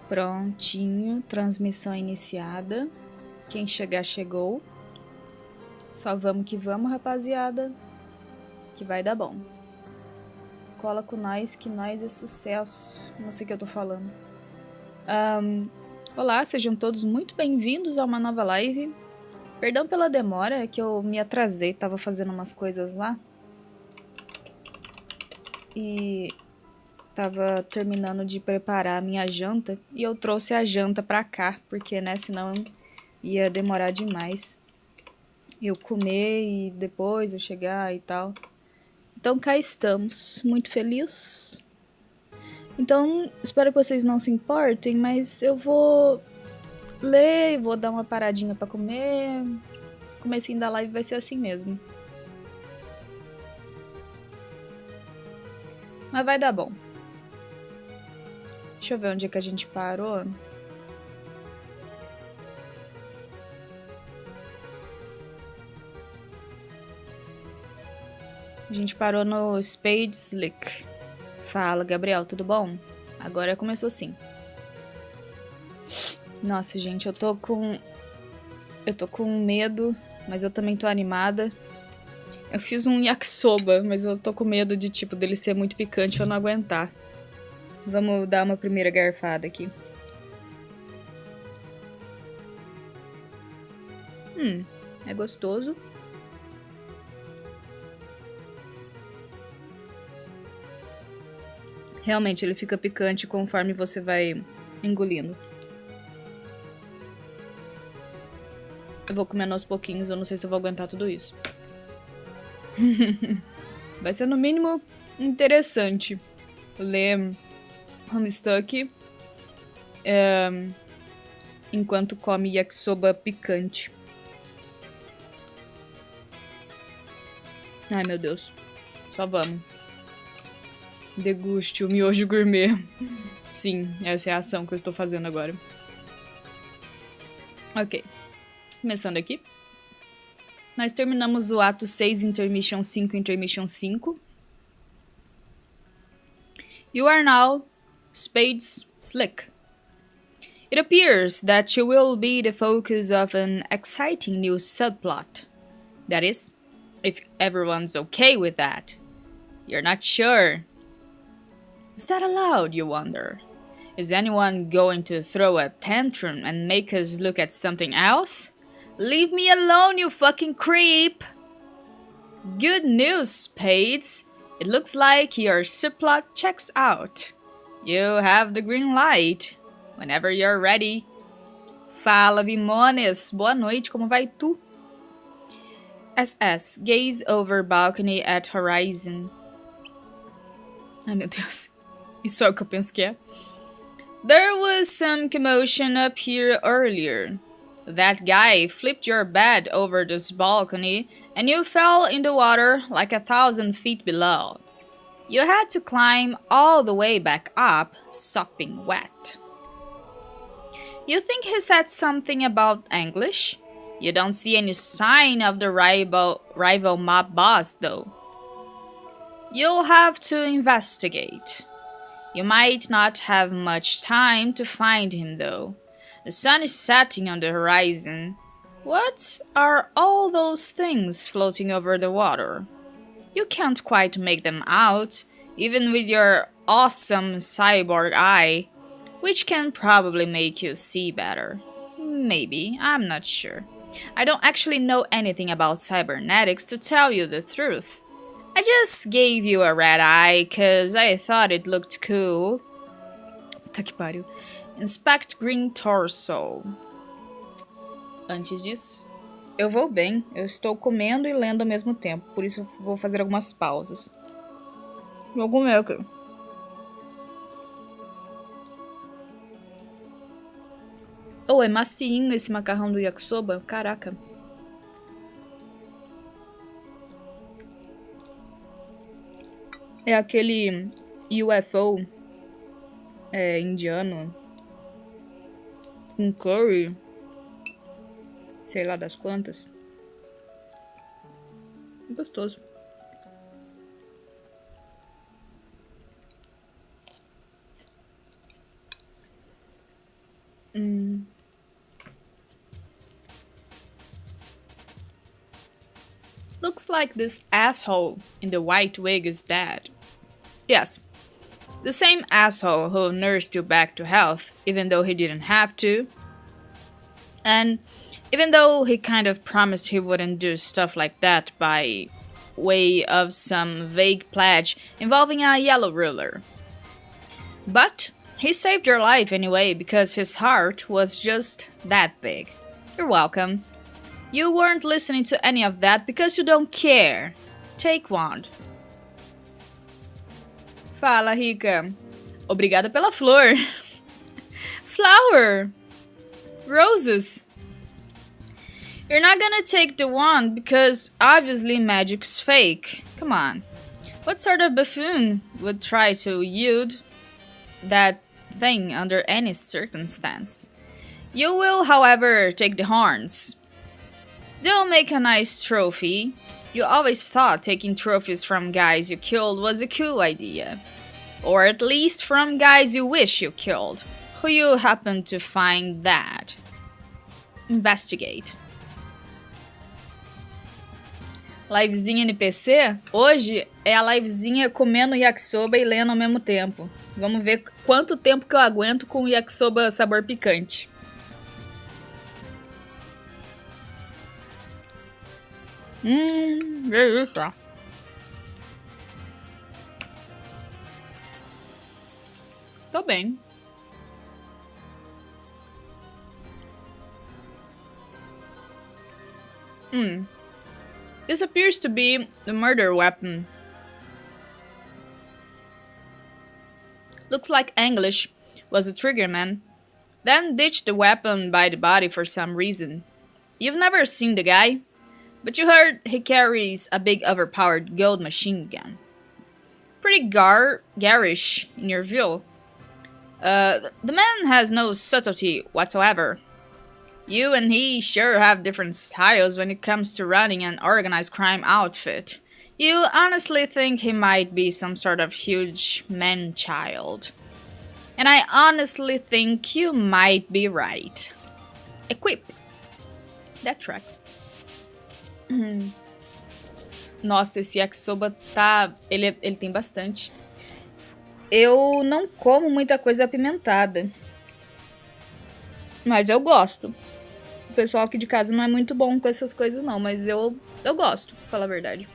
Prontinho, transmissão iniciada. Quem chegar, chegou. Só vamos que vamos, rapaziada. Que vai dar bom. Cola com nós, que nós é sucesso. Não sei o que eu tô falando. Olá, sejam todos muito bem-vindos a uma nova live. Perdão pela demora, é que eu me atrasei, tava fazendo umas coisas lá. E tava terminando de preparar a minha janta. E eu trouxe a janta pra cá, porque, né, senão ia demorar demais eu comer e depois eu chegar e tal. Então cá estamos, muito feliz. Então, espero que vocês não se importem, mas eu vou ler, vou dar uma paradinha pra comer. O comecinho da live vai ser assim mesmo. Mas vai dar bom. Deixa eu ver onde é que a gente parou. A gente parou no Spade Slick. Fala, Gabriel, tudo bom? Agora começou sim. Nossa, gente, eu tô com medo, mas eu também tô animada. Eu fiz um yakisoba, mas eu tô com medo de, tipo, dele ser muito picante e eu não aguentar. Vamos dar uma primeira garfada aqui. É gostoso. Realmente, ele fica picante conforme você vai engolindo. Eu vou comendo aos pouquinhos, eu não sei se eu vou aguentar tudo isso. Vai ser no mínimo interessante ler HOMESTUCK enquanto come yakisoba picante. Ai, meu Deus. Só vamos. Deguste o miojo gourmet. Sim, essa é a ação que eu estou fazendo agora. Ok. Começando aqui. Nós terminamos o ato 6, intermission 5, intermission 5. You are now Spades Slick. It appears that you will be the focus of an exciting new subplot. That is, if everyone's okay with that. You're not sure. Is that allowed, you wonder? Is anyone going to throw a tantrum and make us look at something else? Leave me alone, you fucking creep! Good news, Spades. It looks like your subplot checks out. You have the green light. Whenever you're ready. Fala, Vimones. Boa noite, como vai tu? SS. Gaze over balcony at horizon. Ai, meu Deus. Isso é o que eu penso que é. There was some commotion up here earlier. That guy flipped your bed over this balcony and you fell in the water like 1,000 feet below. You had to climb all the way back up, sopping wet. You think he said something about English? You don't see any sign of the rival mob boss, though. You'll have to investigate. You might not have much time to find him, though. The sun is setting on the horizon. What are all those things floating over the water? You can't quite make them out, even with your awesome cyborg eye, which can probably make you see better. Maybe, I'm not sure. I don't actually know anything about cybernetics, to tell you the truth. I just gave you a red eye cause I thought it looked cool. Puta que pariu. Inspect green torso. Antes disso, eu vou bem. Eu estou comendo e lendo ao mesmo tempo, por isso eu vou fazer algumas pausas. Vou comer aqui. Oh, é macinho esse macarrão do yakisoba. Caraca. É aquele UFO indiano com curry, sei lá das quantas. Gostoso. Looks like this asshole in the white wig is dead. Yes, the same asshole who nursed you back to health, even though he didn't have to. And even though he kind of promised he wouldn't do stuff like that by way of some vague pledge involving a yellow ruler. But he saved your life anyway because his heart was just that big. You're welcome. You weren't listening to any of that because you don't care. Take one. Fala, Rica. Obrigada pela flor. Flower. Roses. You're not gonna take the wand because obviously magic's fake. Come on. What sort of buffoon would try to yield that thing under any circumstance? You will, however, take the horns. They'll make a nice trophy. You always thought taking trophies from guys you killed was a cool idea. Or at least from guys you wish you killed. Who you happen to find that? Investigate. Livezinha NPC? Hoje é a livezinha comendo yakisoba e lendo ao mesmo tempo. Vamos ver quanto tempo que eu aguento com yakisoba sabor picante. Delícia. Tô bem. This appears to be the murder weapon. Looks like English was a triggerman, then ditched the weapon by the body for some reason. You've never seen the guy, but you heard he carries a big overpowered gold machine gun. Pretty garish in your view. The man has no subtlety whatsoever. You and he sure have different styles when it comes to running an organized crime outfit. You honestly think he might be some sort of huge man-child. And I honestly think you might be right. Equip. That tracks. Nossa, esse yakisoba tá... Ele tem bastante. Eu não como muita coisa apimentada. Mas eu gosto. O pessoal aqui de casa não é muito bom com essas coisas não, mas eu gosto, pra falar a verdade.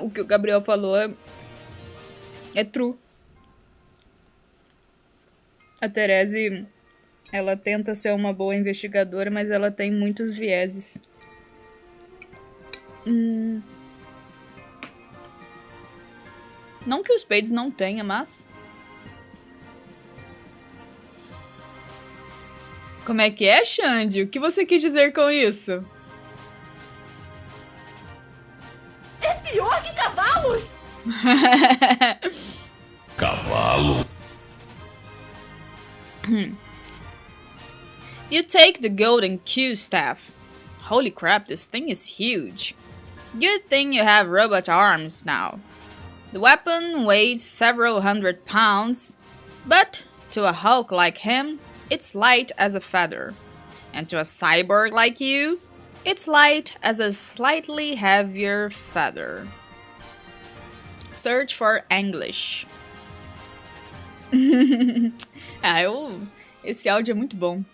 O que o Gabriel falou é true. A Therese, ela tenta ser uma boa investigadora, mas ela tem muitos vieses. Não que os Spades não tenha, mas... Como é que é, Xande? O que você quis dizer com isso? É pior que cavalos! Cavalo. You take the golden Q staff. Holy crap, this thing is huge. Good thing you have robot arms now. The weapon weighs several hundred pounds, but to a Hulk like him, it's light as a feather. And to a cyborg like you, it's light as a slightly heavier feather. Search for English. Esse áudio é muito bom.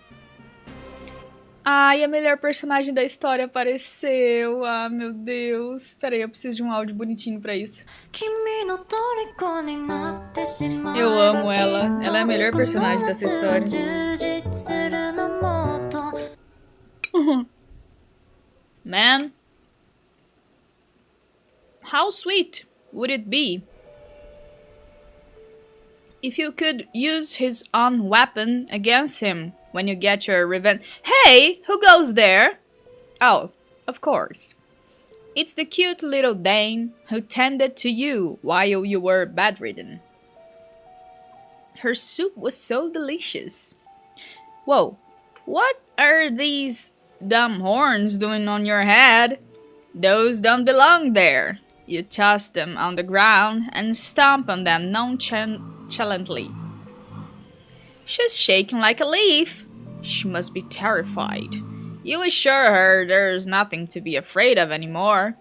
Ai, a melhor personagem da história apareceu. Ah, meu Deus. Peraí, eu preciso de um áudio bonitinho pra isso. Eu amo ela. Ela é a melhor personagem dessa história. Man. How sweet would it be if you could use his own weapon against him when you get your revenge? Hey, who goes there? Oh, of course. It's the cute little Dane who tended to you while you were bedridden. Her soup was so delicious. Whoa, what are these dumb horns doing on your head? Those don't belong there. You toss them on the ground and stomp on them nonchalantly. She's shaking like a leaf. She must be terrified. You assure her there's nothing to be afraid of anymore.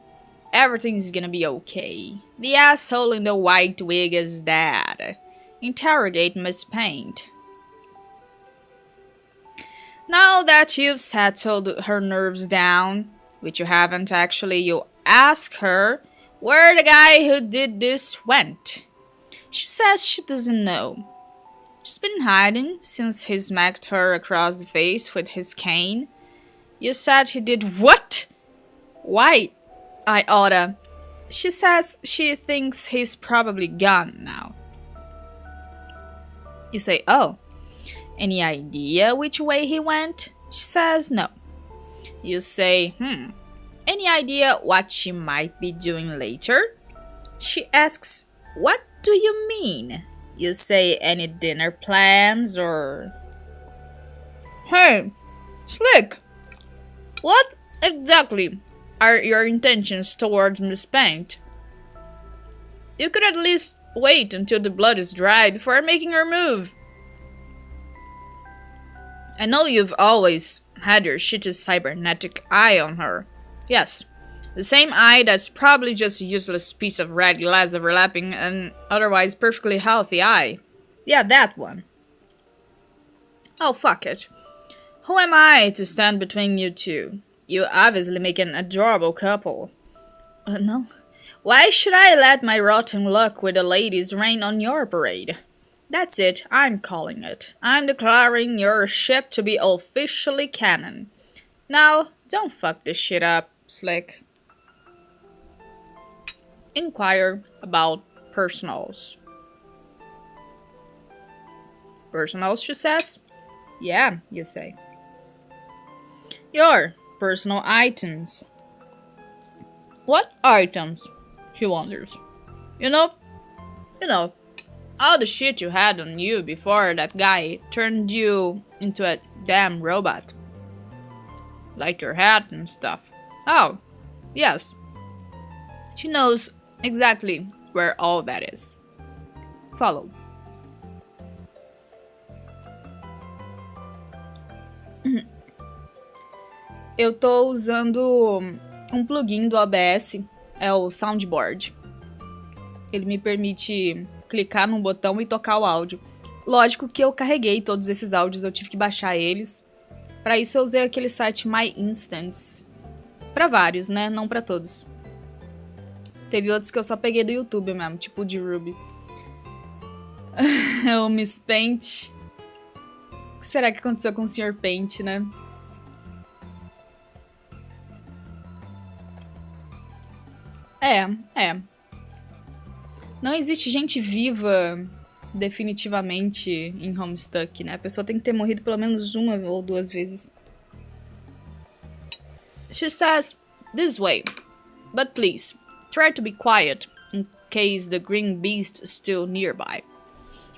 Everything's gonna be okay. The asshole in the white wig is dead. Interrogate Miss Paint. Now that you've settled her nerves down, which you haven't actually, you ask her where the guy who did this went. She says she doesn't know. She's been hiding since he smacked her across the face with his cane. You said he did what? Why? I oughta. She says she thinks he's probably gone now. You say, oh, any idea which way he went? She says no. You say, any idea what she might be doing later? She asks, what do you mean? You say any dinner plans or... Hey, Slick! What exactly are your intentions towards Miss Paint? You could at least wait until the blood is dry before making her move. I know you've always had your shitty cybernetic eye on her. Yes, the same eye that's probably just a useless piece of red glass overlapping an otherwise perfectly healthy eye. Yeah, that one. Oh, fuck it. Who am I to stand between you two? You obviously make an adorable couple. No. Why should I let my rotten luck with the ladies rain on your parade? That's it, I'm calling it. I'm declaring your ship to be officially canon. Now, don't fuck this shit up, Slick. Inquire about personals. Personals, she says? Yeah, you say. Your personal items. What items? She wonders. You know, all the shit you had on you before that guy turned you into a damn robot. Like your hat and stuff. Oh, yes. She knows exactly where all that is. Follow. Eu tô usando um plugin do OBS, é o Soundboard. Ele me permite clicar num botão e tocar o áudio. Lógico que eu carreguei todos esses áudios, eu tive que baixar eles. Para isso eu usei aquele site My Instants. Para vários, né? Não para todos. Teve outros que eu só peguei do YouTube mesmo, tipo o de Ruby. O Miss Paint. O que será que aconteceu com o Sr. Paint, né? É. Não existe gente viva definitivamente em Homestuck, né? A pessoa tem que ter morrido pelo menos uma ou duas vezes. She says, this way. But please, try to be quiet in case the green beast is still nearby.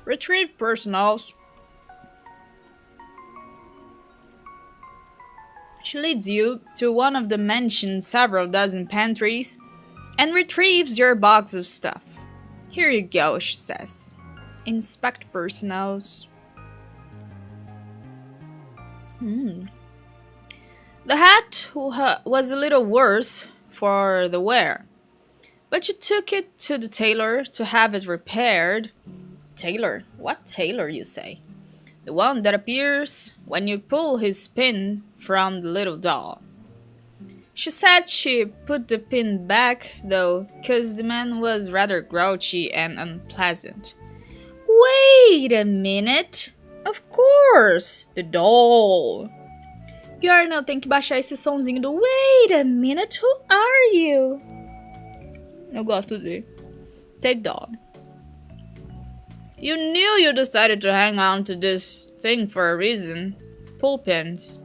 Retrieve personals. She leads you to one of the mansion's several dozen pantries and retrieves your box of stuff. Here you go, she says. Inspect personals. The hat was a little worse for the wear, but you took it to the tailor to have it repaired. Tailor? What tailor, you say? The one that appears when you pull his pin from the little doll. She said she put the pin back, though, 'cause the man was rather grouchy and unpleasant. Wait a minute! Of course! The doll! Pior não, tem que baixar esse sonzinho do Wait a minute, who are you? Eu gosto de The doll. You knew you decided to hang on to this thing for a reason. Pull pins.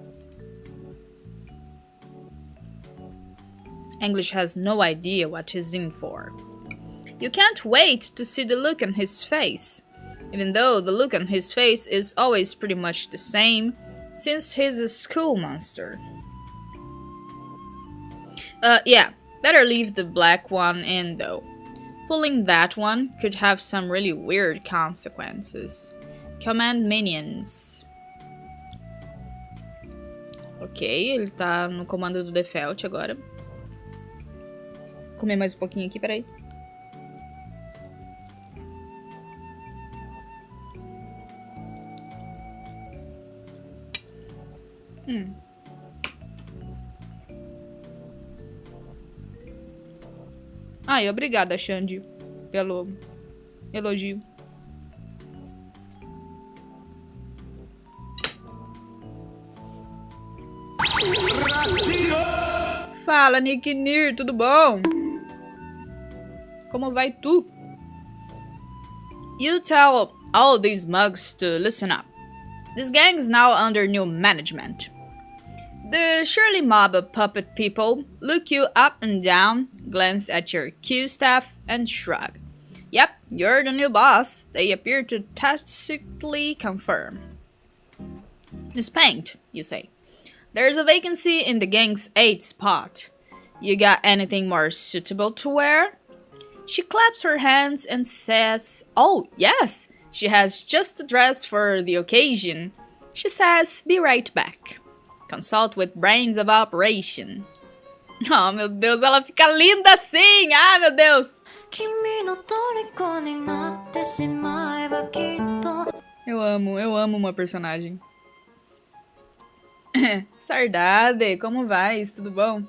English has no idea what he's in for. You can't wait to see the look on his face, even though the look on his face is always pretty much the same, since he's a school monster. Yeah, better leave the black one in though. Pulling that one could have some really weird consequences. Command minions. Ok, ele tá no comando do default agora. Vou comer mais um pouquinho aqui, peraí. Ai, obrigada, Xande, pelo elogio. Fala, Nick Nir, tudo bom? Como vai tu? You tell all these mugs to listen up. This gang is now under new management. The Shirley mob of puppet people look you up and down, glance at your Q staff, and shrug. Yep, you're the new boss, they appear to tacitly confirm. Miss Paint, you say. There's a vacancy in the gang's 8th spot. You got anything more suitable to wear? She claps her hands and says, oh, yes, she has just a dress for the occasion. She says, be right back. Consult with brains of operation. Oh, meu Deus, ela fica linda assim! Ah, meu Deus! Eu amo uma personagem. Sardade, como vais? Tudo bom?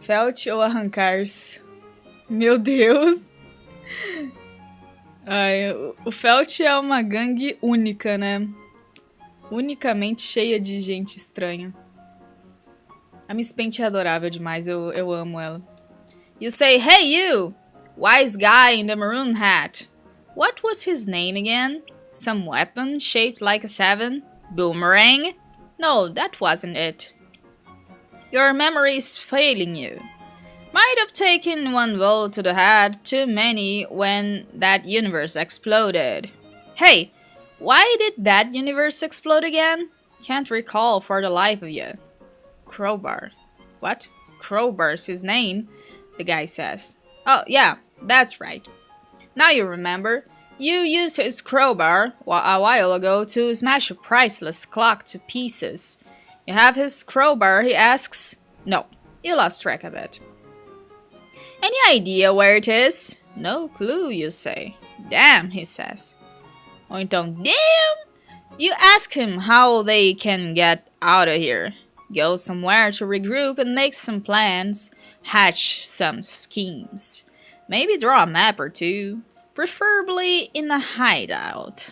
Felt ou arrancar-se? Meu Deus! Ai, o Felt é uma gangue única, né? Unicamente cheia de gente estranha. A Miss Paint é adorável demais, eu amo ela. You say, hey you! Wise guy in the maroon hat. What was his name again? Some weapon shaped like a 7? Boomerang? No, that wasn't it. Your memory is failing you. Might have taken one vote to the head too many when that universe exploded. Hey, why did that universe explode again? Can't recall for the life of you. Crowbar. What? Crowbar's his name, the guy says. Oh, yeah, that's right. Now you remember. You used his crowbar a while ago to smash a priceless clock to pieces. You have his crowbar, he asks. No, you lost track of it. Any idea where it is? No clue, you say. Damn, he says. Ou então, damn! You ask him how they can get out of here. Go somewhere to regroup and make some plans. Hatch some schemes. Maybe draw a map or two. Preferably in a hideout.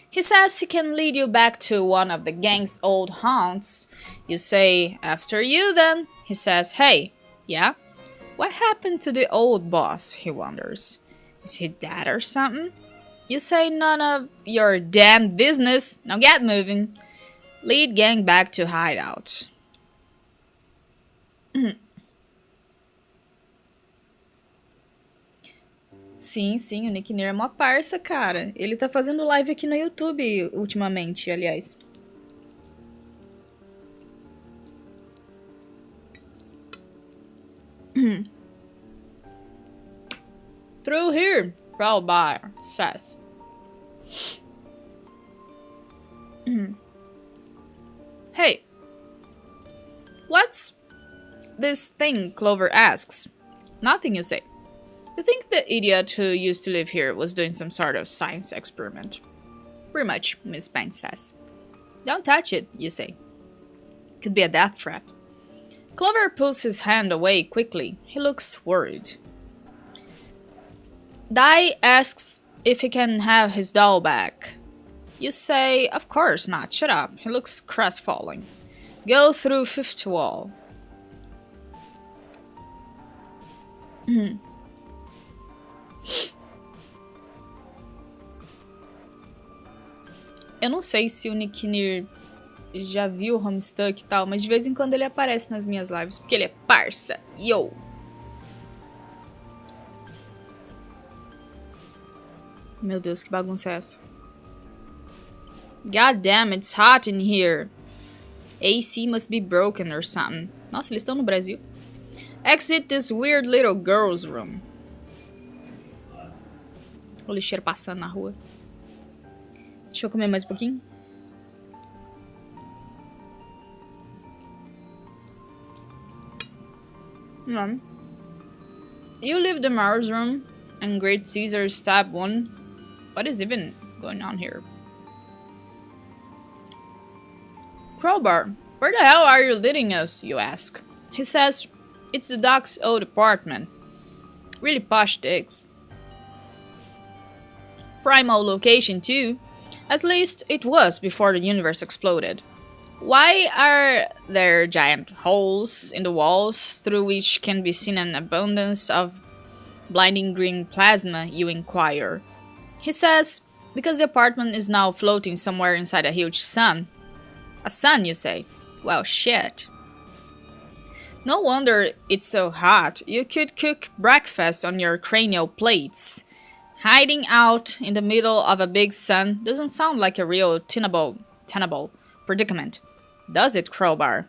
He says he can lead you back to one of the gang's old haunts. You say, after you then. He says, hey, yeah? What happened to the old boss, he wonders. Is he dead or something? You say none of your damn business. Now get moving. Lead gang back to hideout. Sim, sim, o Nick Nair é uma parça, cara. Ele tá fazendo live aqui no YouTube ultimamente, aliás. Through here, Crowbar says. Hey, what's this thing? Clover asks. Nothing, you say. You think the idiot who used to live here was doing some sort of science experiment? Pretty much, Miss Paint says. Don't touch it, you say. Could be a death trap. Clover pulls his hand away quickly. He looks worried. Dai asks if he can have his doll back. You say, of course not, shut up. He looks crestfallen. Go through fifth wall. Eu não sei se o Nick Nair já viu o Homestuck e tal, mas de vez em quando ele aparece nas minhas lives, porque ele é parça. Yo! Meu Deus, que bagunça é essa? God damn, it's hot in here. AC must be broken or something. Nossa, eles estão no Brasil. Exit this weird little girl's room. O lixeiro passando na rua. Deixa eu comer mais um pouquinho. No. You leave the Mars room, and Great Caesar stab one. What is even going on here? Crowbar, where the hell are you leading us, you ask. He says, it's the doc's old apartment. Really posh digs. Primal location too. At least it was before the universe exploded. Why are there giant holes in the walls through which can be seen an abundance of blinding green plasma, you inquire? He says, because the apartment is now floating somewhere inside a huge sun. A sun, you say? Well, shit. No wonder it's so hot. You could cook breakfast on your cranial plates. Hiding out in the middle of a big sun doesn't sound like a real tenable predicament. Does it, Crowbar?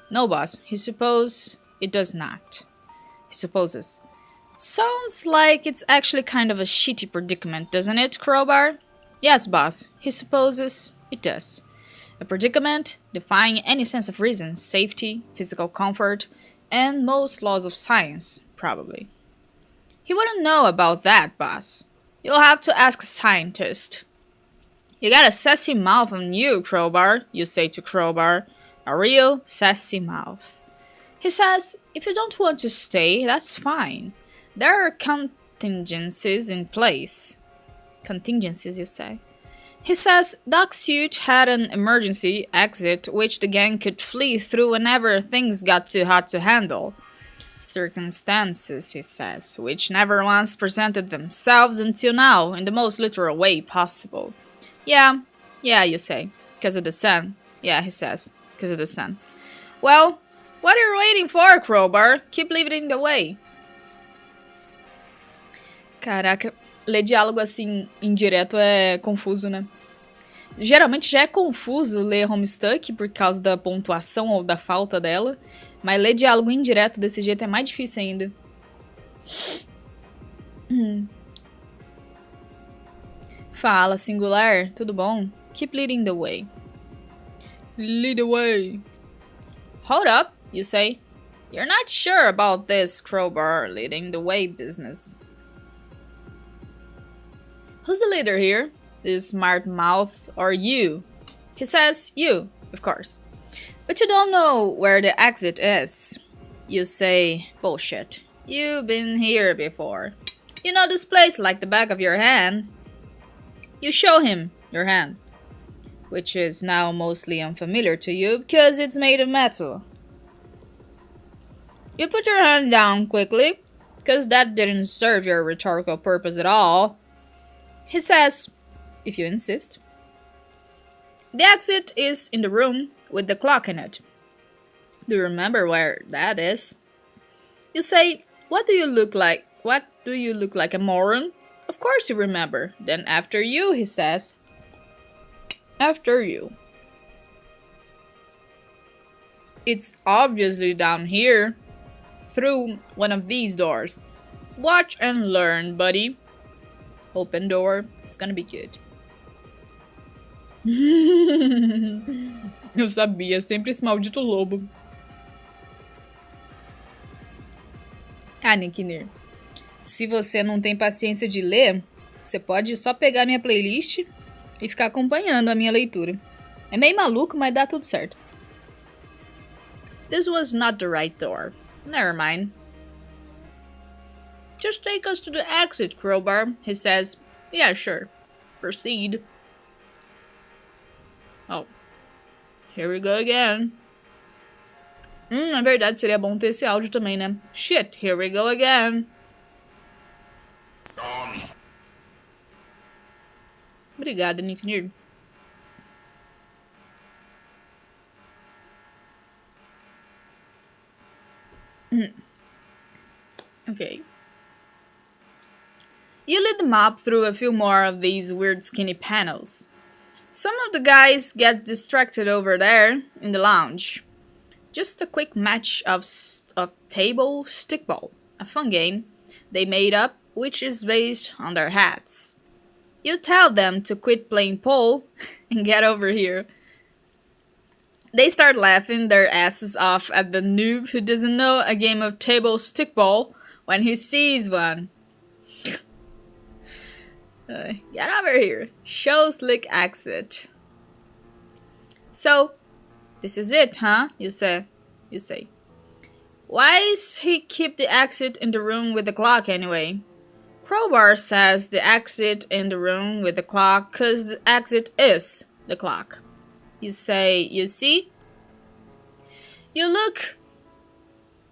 No, boss. He supposes it does not. He supposes. Sounds like it's actually kind of a shitty predicament, doesn't it, Crowbar? Yes, boss. He supposes it does. A predicament defying any sense of reason, safety, physical comfort, and most laws of science, probably. He wouldn't know about that, boss. You'll have to ask a scientist. You got a sassy mouth on you, Crowbar, you say to Crowbar. A real sassy mouth. He says, if you don't want to stay, that's fine. There are contingencies in place. Contingencies, you say? He says Doc's suit had an emergency exit which the gang could flee through whenever things got too hot to handle. Circumstances, he says, which never once presented themselves until now in the most literal way possible. Yeah, you say, because of the sun. Yeah, he says, because of the sun. Well, what are you waiting for, Crowbar? Keep leading the way. Caraca, ler diálogo assim, indireto é confuso, né? Geralmente já é confuso ler Homestuck por causa da pontuação ou da falta dela, mas ler diálogo indireto desse jeito é mais difícil ainda. Fala, singular, tudo bom? Keep leading the way. Lead the way. Hold up, you say. You're not sure about this Crowbar leading the way business. Who's the leader here? This smart mouth or you? He says you, of course. But you don't know where the exit is. You say, bullshit. You've been here before. You know this place like the back of your hand. You show him your hand, which is now mostly unfamiliar to you because it's made of metal. You put your hand down quickly, because that didn't serve your rhetorical purpose at all. He says, if you insist. The exit is in the room with the clock in it. Do you remember where that is? You say, what do you look like? What do you look like, a moron? Of course you remember. Then after you, he says. After you. It's obviously down here. Through one of these doors. Watch and learn, buddy. Open door. It's gonna be good. Eu sabia, sempre esse maldito lobo. Ah, Nickner. Se você não tem paciência de ler, você pode só pegar minha playlist e ficar acompanhando a minha leitura. É meio maluco, mas dá tudo certo. This was not the right door. Never mind. Just take us to the exit, Crowbar, he says. Yeah, sure. Proceed. Oh. Here we go again. Na verdade, seria bom ter esse áudio também, né? Shit, here we go again. Obrigada, Nickner. Okay. You lead them up through a few more of these weird skinny panels. Some of the guys get distracted over there in the lounge. Just a quick match of table stickball, a fun game they made up which is based on their hats. You tell them to quit playing pole and get over here. They start laughing their asses off at the noob who doesn't know a game of table stickball when he sees one. Get over here. Show slick exit. So, this is it, huh? You say. Why does he keep the exit in the room with the clock anyway? Crowbar says the exit in the room with the clock because the exit is the clock. You say, you see? You look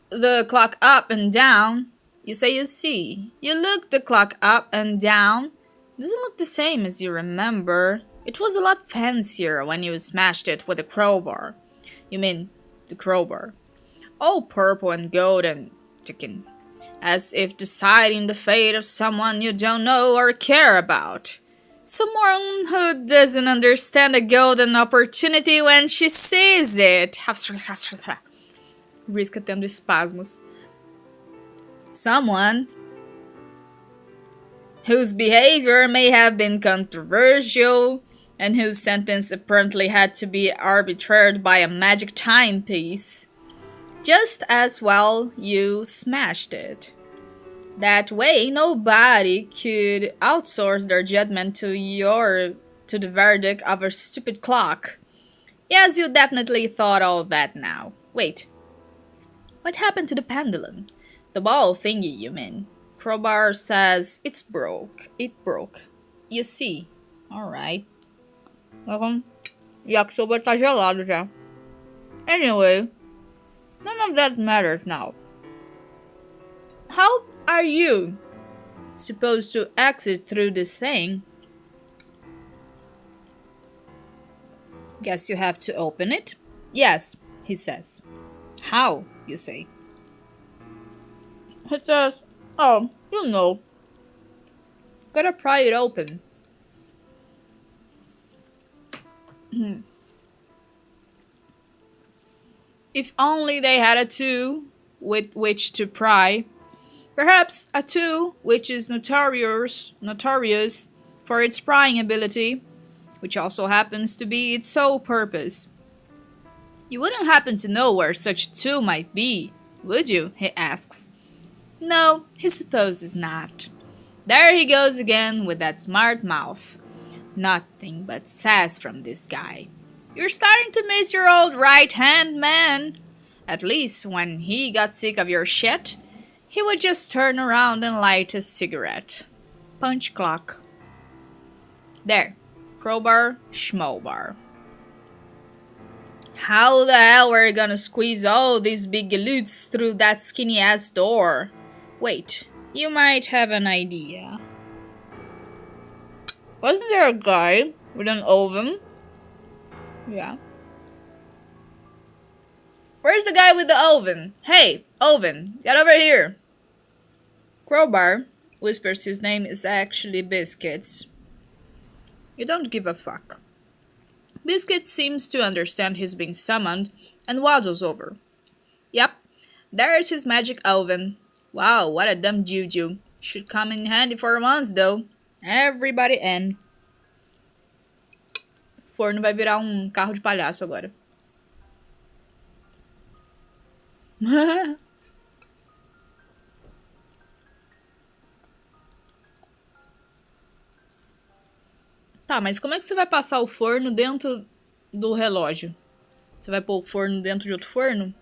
the clock up and down. You say, you see. You look the clock up and down. Doesn't look the same as you remember. It was a lot fancier when you smashed it with a crowbar. You mean the crowbar. All purple and gold and chicken. As if deciding the fate of someone you don't know or care about. Someone who doesn't understand a golden opportunity when she sees it. Risca tendo espasmos. Someone whose behavior may have been controversial and whose sentence apparently had to be arbitrated by a magic timepiece. Just as well you smashed it. That way, nobody could outsource their judgment to the verdict of a stupid clock. Yes, you definitely thought all of that now. Wait. What happened to the pendulum? The ball thingy, you mean? Crowbar says it's broke. It broke. You see. Alright. Yakisoba tá gelado já. Anyway, none of that matters now. How are you supposed to exit through this thing? Guess you have to open it? Yes, he says. How, you say? He says, oh, you know. Gotta pry it open. If only they had a tool with which to pry. Perhaps a tool which is notorious for its prying ability, which also happens to be its sole purpose. You wouldn't happen to know where such a tool might be, would you? He asks. No, he supposes not. There he goes again with that smart mouth. Nothing but sass from this guy. You're starting to miss your old right-hand man. At least when he got sick of your shit, he would just turn around and light a cigarette. Punch clock. There. Crowbar, schmobar. How the hell are you gonna squeeze all these big galoots through that skinny-ass door? Wait, you might have an idea. Wasn't there a guy with an oven? Yeah. Where's the guy with the oven? Hey, oven, get over here. Crowbar whispers his name is actually Biscuits. You don't give a fuck. Biscuits seems to understand he's being summoned and waddles over. Yep, there's his magic oven. Wow, what a dumb juju. Should come in handy for once though. Everybody in. O forno vai virar carro de palhaço agora. Tá, mas como é que você vai passar o forno dentro do relógio? Você vai pôr o forno dentro de outro forno?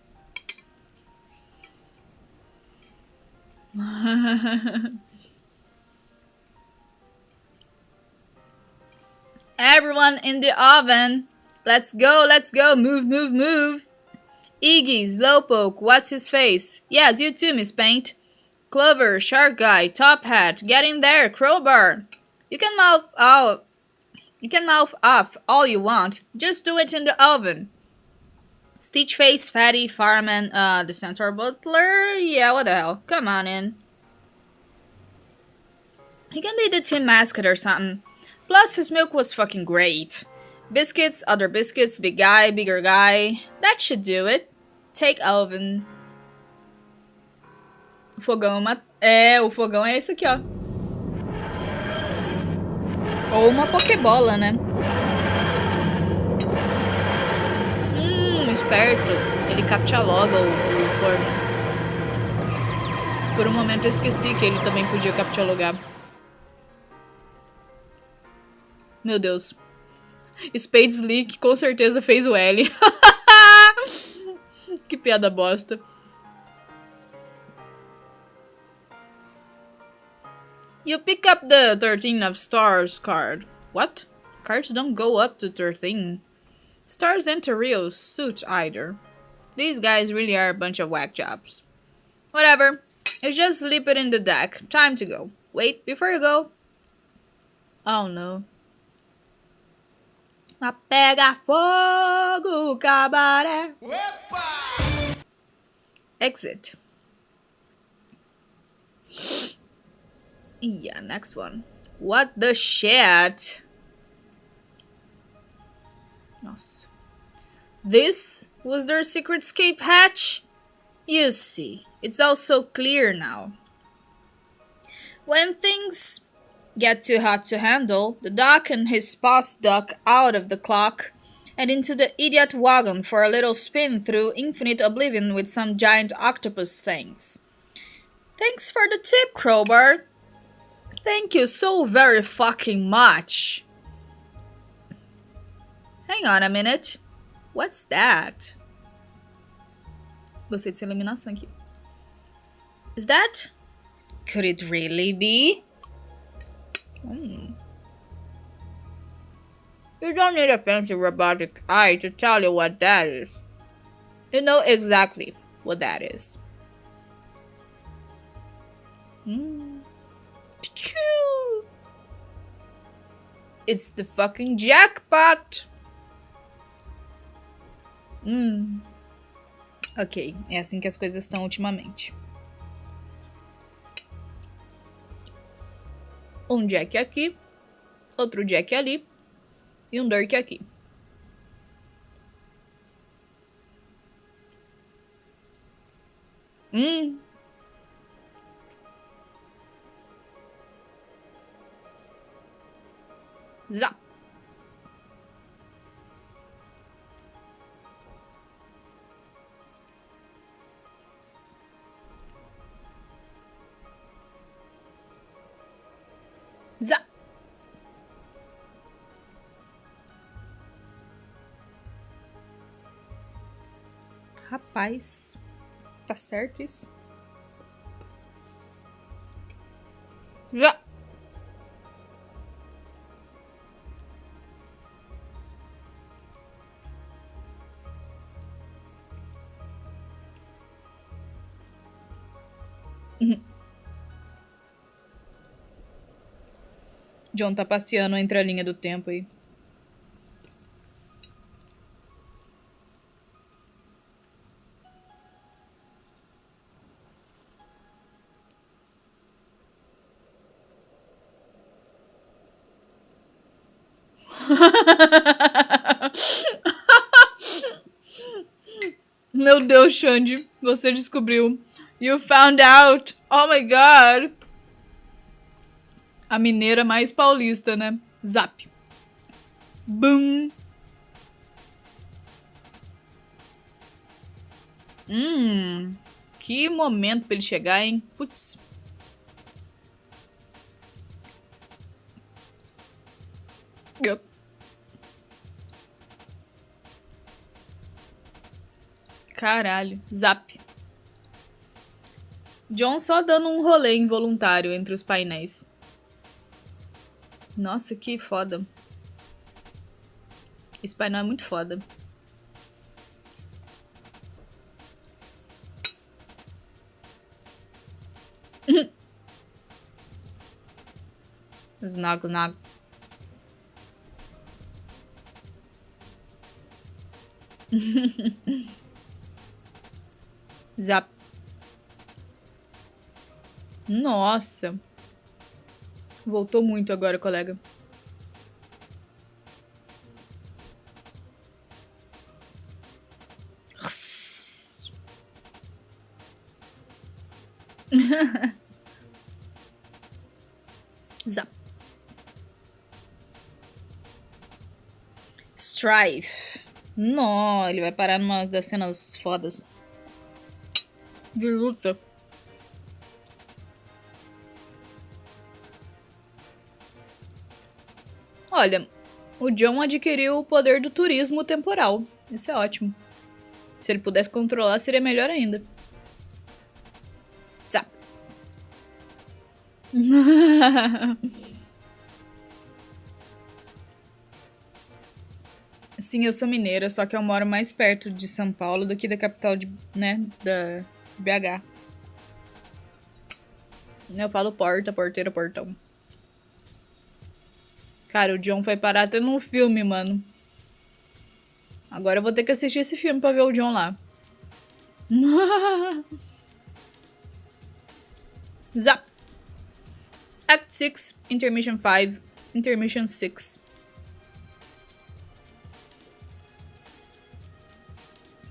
Everyone in the oven. Let's go. Move. Iggy, Slowpoke, what's his face? Yes, you too, Miss Paint. Clover, Shark Guy, Top Hat, get in there, Crowbar. You can mouth off all you want. Just do it in the oven. Stitchface, Fatty, Fireman, the Centaur Butler. Yeah, what the hell? Come on in. He can be the Team Mascot or something. Plus, his milk was fucking great. Biscuits, other biscuits, big guy, bigger guy. That should do it. Take oven. O fogão o fogão é esse aqui, ó. Ou uma pokebola, né? Esperto. Ele captchaloga o forno. Por um momento eu esqueci que ele também podia captchalogar. Meu Deus. Spades Leak com certeza fez o L. Que piada bosta. You pick up the 13 of stars card. What? Cards don't go up to 13. Stars ain't a real suit either. These guys really are a bunch of whack jobs. Whatever. You just slip it in the deck. Time to go. Wait, before you go. Oh no. Pega fogo, cabaré. Opa! Exit. Yeah, next one. What the shit? Nossa. This was their secret escape hatch? You see, it's all so clear now. When things get too hot to handle, the doc and his spouse duck out of the clock and into the idiot wagon for a little spin through infinite oblivion with some giant octopus things. Thanks for the tip, Crowbar. Thank you so very fucking much. Hang on a minute. What's that? Gostei dessa eliminação aqui. Is that? Could it really be? You don't need a fancy robotic eye to tell you what that is. You know exactly what that is. It's the fucking jackpot. Ok, é assim que as coisas estão ultimamente. Um jack aqui, outro jack ali e um dirk aqui. Zap. Zap. Rapaz, tá certo isso? Já. John tá passeando entre a linha do tempo aí. Meu Deus, Xande, você descobriu. You found out. Oh my god. A mineira mais paulista, né? Zap. Boom. Que momento pra ele chegar, hein? Putz. Yep. Caralho. Zap. John só dando um rolê involuntário entre os painéis. Nossa, que foda. Esse painel é muito foda. Snag, snag. Zap. Nossa. Voltou muito agora, colega. Zap. Strife. Não, ele vai parar numa das cenas fodas de luta. Olha, o John adquiriu o poder do turismo temporal. Isso é ótimo. Se ele pudesse controlar, seria melhor ainda. Zap. Sim, eu sou mineira, só que eu moro mais perto de São Paulo do que da capital de, né, da BH. Eu falo porta, porteira, portão. Cara, o John foi parar até num filme, mano. Agora eu vou ter que assistir esse filme pra ver o John lá. Zap! Act 6, Intermission 5, Intermission 6.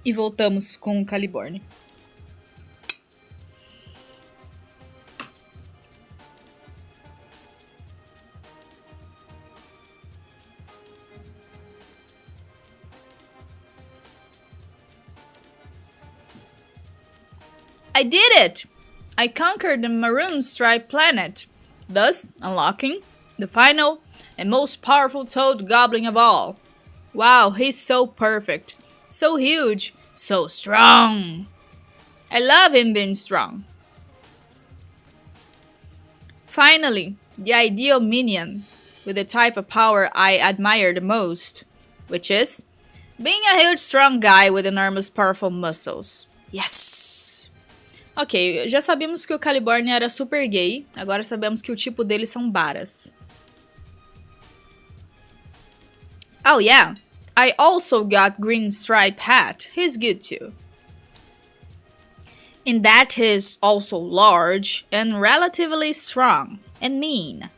E voltamos com o Caliborn. I did it! I conquered the Maroon Stripe planet, thus unlocking the final and most powerful toad goblin of all. Wow, he's so perfect, so huge, so strong. I love him being strong. Finally, the ideal minion with the type of power I admire the most, which is being a huge strong guy with enormous powerful muscles. Yes! Ok, já sabíamos que o Caliborn era super gay, agora sabemos que o tipo dele são baras. Oh yeah, I also got green stripe hat, he's good too. In that he's also large and relatively strong and mean.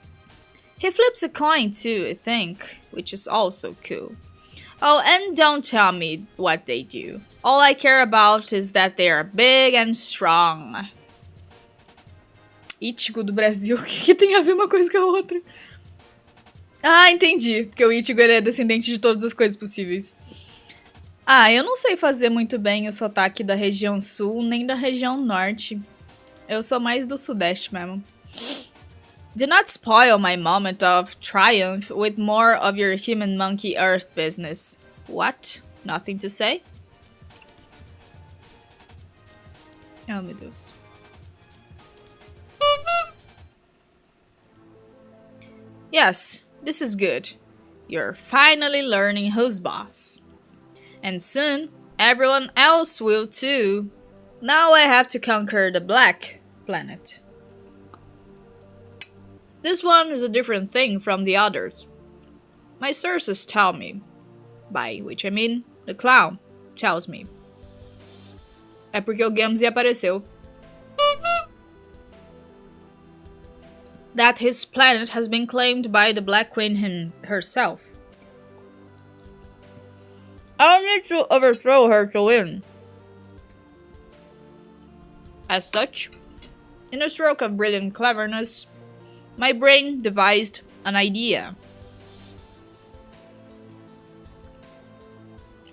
He flips a coin too, I think, which is also cool. Oh, and don't tell me what they do. All I care about is that they are big and strong. Ichigo do Brasil, o que tem a ver uma coisa com a outra? Ah, entendi. Porque o Ichigo ele é descendente de todas as coisas possíveis. Ah, eu não sei fazer muito bem o sotaque da região sul, nem da região norte. Eu sou mais do sudeste mesmo. Do not spoil my moment of triumph with more of your human monkey earth business. What? Nothing to say? Oh, meu Deus. Yes, this is good. You're finally learning who's boss. And soon, everyone else will too. Now I have to conquer the black planet. This one is a different thing from the others. My sources tell me, by which I mean the clown tells me. É porque o Gamzee apareceu. That his planet has been claimed by the Black Queen herself. I'll need to overthrow her to win. As such, in a stroke of brilliant cleverness, my brain devised an idea.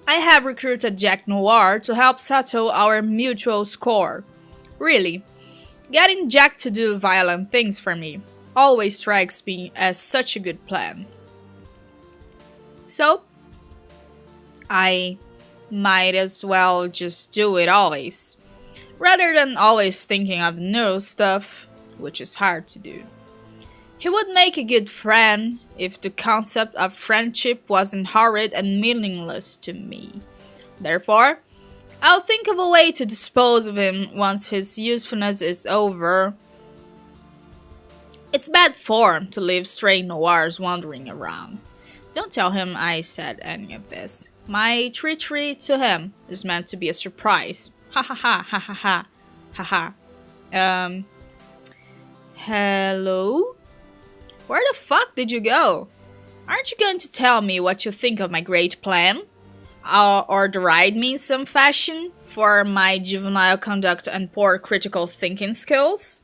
I have recruited Jack Noir to help settle our mutual score. Really, getting Jack to do violent things for me always strikes me as such a good plan. So, I might as well just do it always, rather than always thinking of new stuff, which is hard to do. He would make a good friend if the concept of friendship wasn't horrid and meaningless to me. Therefore, I'll think of a way to dispose of him once his usefulness is over. It's bad form to leave stray noirs wandering around. Don't tell him I said any of this. My treachery to him is meant to be a surprise. Ha ha ha ha ha ha ha ha. Hello? Where the fuck did you go? Aren't you going to tell me what you think of my great plan? Or deride me in some fashion for my juvenile conduct and poor critical thinking skills?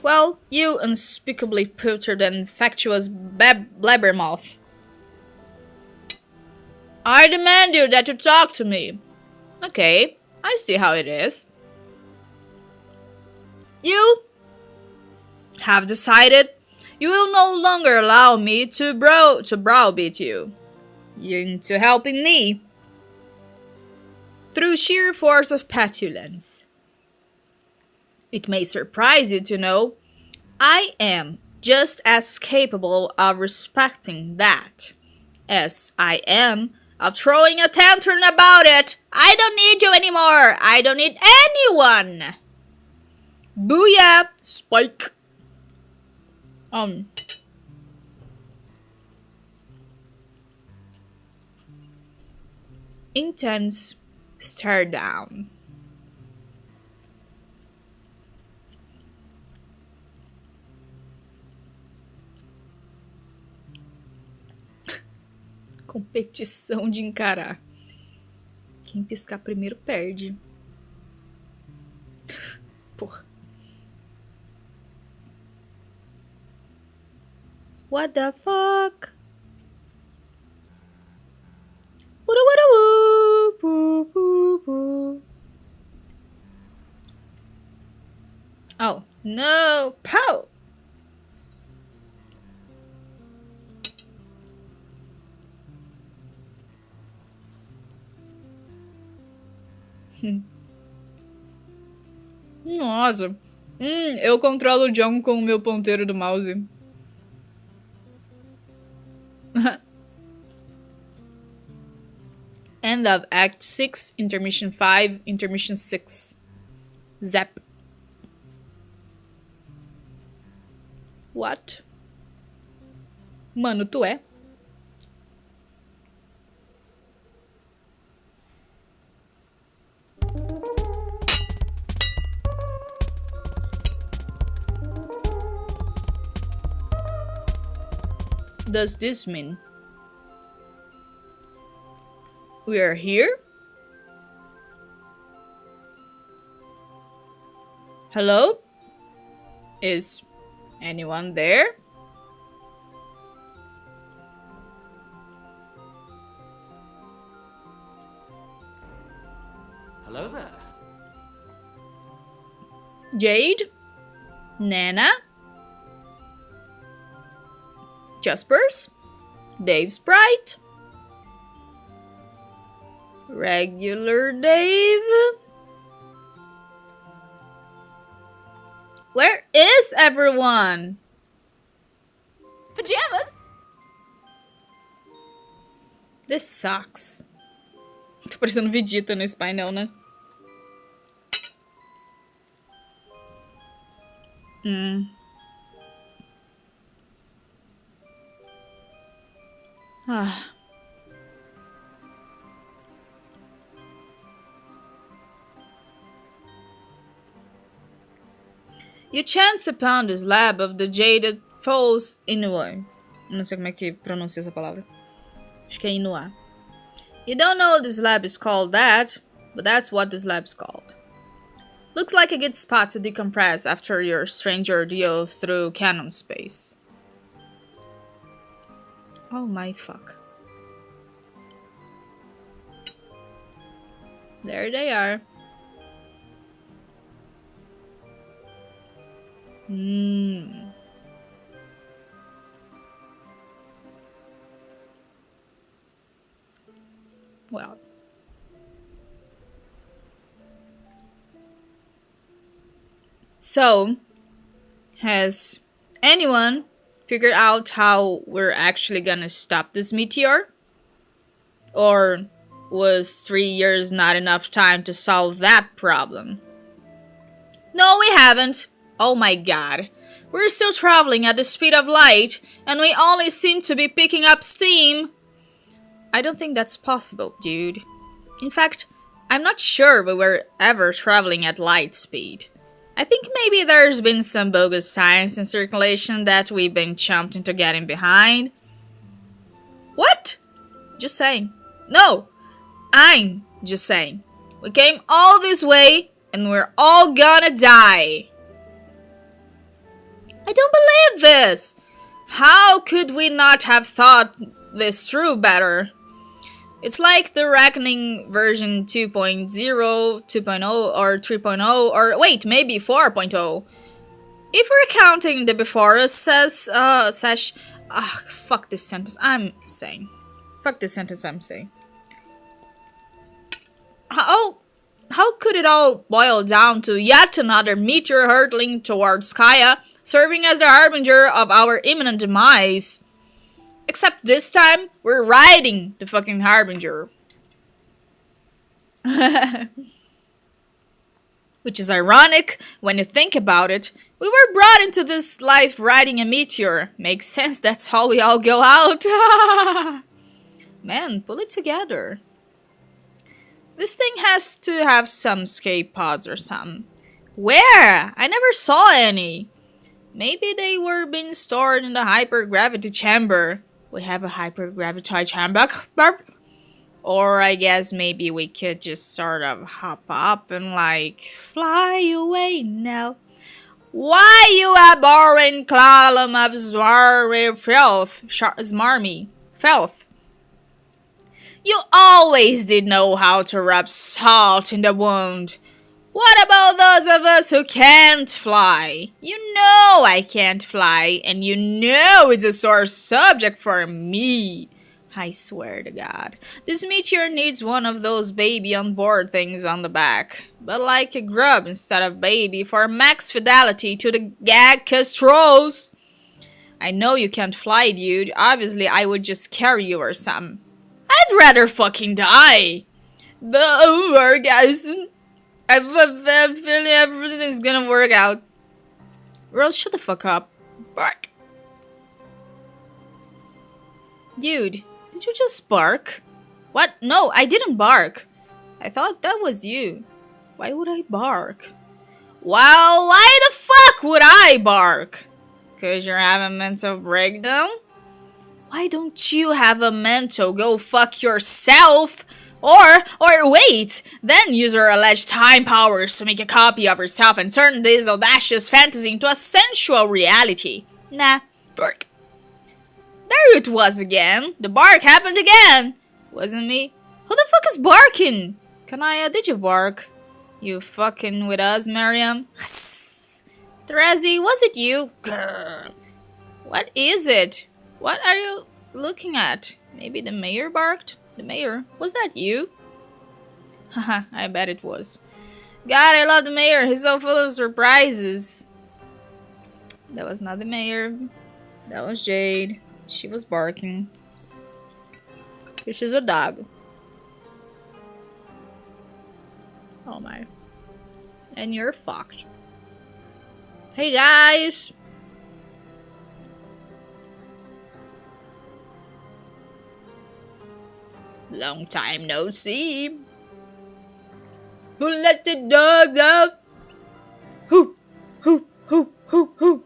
Well, you unspeakably putrid and factious blabbermouth. I demand you that you talk to me. Okay, I see how it is. You have decided you will no longer allow me to browbeat you into helping me through sheer force of petulance. It may surprise you to know I am just as capable of respecting that as I am of throwing a tantrum about it. I don't need you anymore. I don't need anyone. Booyah, Spike. Intense stare down. Competição de encarar. Quem piscar primeiro perde. Porra. What the fuck? Oh, no. Pow! Nossa. Eu controlo o John com o meu ponteiro do mouse. End of Act 6, Intermission 5, Intermission 6. Zap. What? Mano, tu é? Does this mean we are here? Hello? Is anyone there? Hello there. Jade? Nana? Jaspers? Dave Sprite? Regular Dave? Where is everyone? Pajamas? This sucks. Tô parecendo Vegeta nesse painel, né? Ah. You chance upon the slab of the jaded false Inuit. Não sei como é que pronuncia essa palavra. Acho que é Inuit. You don't know this lab is called that, but that's what this lab's called. Looks like a good spot to decompress after your strange ordeal through canon space. Oh my fuck. There they are. Well. So, has anyone figured out how we're actually gonna stop this meteor? Or was 3 years not enough time to solve that problem? No, we haven't. Oh my god. We're still traveling at the speed of light, and we only seem to be picking up steam. I don't think that's possible, dude. In fact, I'm not sure we were ever traveling at light speed. I think maybe there's been some bogus science in circulation that we've been chumped into getting behind. What? Just saying. No, I'm just saying. We came all this way, and we're all gonna die. I don't believe this! How could we not have thought this through better? It's like the Reckoning version 2.0, 2.0, or 3.0, or wait, maybe 4.0. If we're counting the before us says, sash, fuck this sentence I'm saying. Fuck this sentence I'm saying. How could it all boil down to yet another meteor hurtling towards Kaya, serving as the harbinger of our imminent demise? Except this time, we're riding the fucking harbinger. Which is ironic when you think about it. We were brought into this life riding a meteor. Makes sense, that's how we all go out. Man, pull it together. This thing has to have some escape pods or something. Where? I never saw any. Maybe they were being stored in the hypergravity chamber. We have a hypergravity chamber. Or I guess maybe we could just sort of hop up and like fly away now. Why you a boring column of smarmy filth? Smarmy filth. You always did know how to rub salt in the wound. What about those of us who can't fly? You know I can't fly, and you know it's a sore subject for me. I swear to God. This meteor needs one of those baby on board things on the back. But like a grub instead of baby for max fidelity to the gag controls. I know you can't fly, dude. Obviously, I would just carry you or something. I'd rather fucking die. The orgasm. I have a feeling everything's gonna work out. Girl, shut the fuck up. Bark. Dude, did you just bark? What? No, I didn't bark. I thought that was you. Why would I bark? Well, why the fuck would I bark? 'Cause you're having a mental breakdown? Why don't you have a mental go fuck yourself? Or wait, then use her alleged time powers to make a copy of herself and turn this audacious fantasy into a sensual reality. Nah, bark. There it was again. The bark happened again. Wasn't me. Who the fuck is barking? Kanaya, did you bark? You fucking with us, Miriam? Therese, was it you? Girl. What is it? What are you looking at? Maybe the mayor barked? The mayor? Was that you? Haha, I bet it was. God, I love the mayor. He's so full of surprises. That was not the mayor. That was Jade. She was barking. She's a dog. Oh my. And you're fucked. Hey guys! Long time no see. Who let the dogs out? Hu, hu, hu, hu, hu.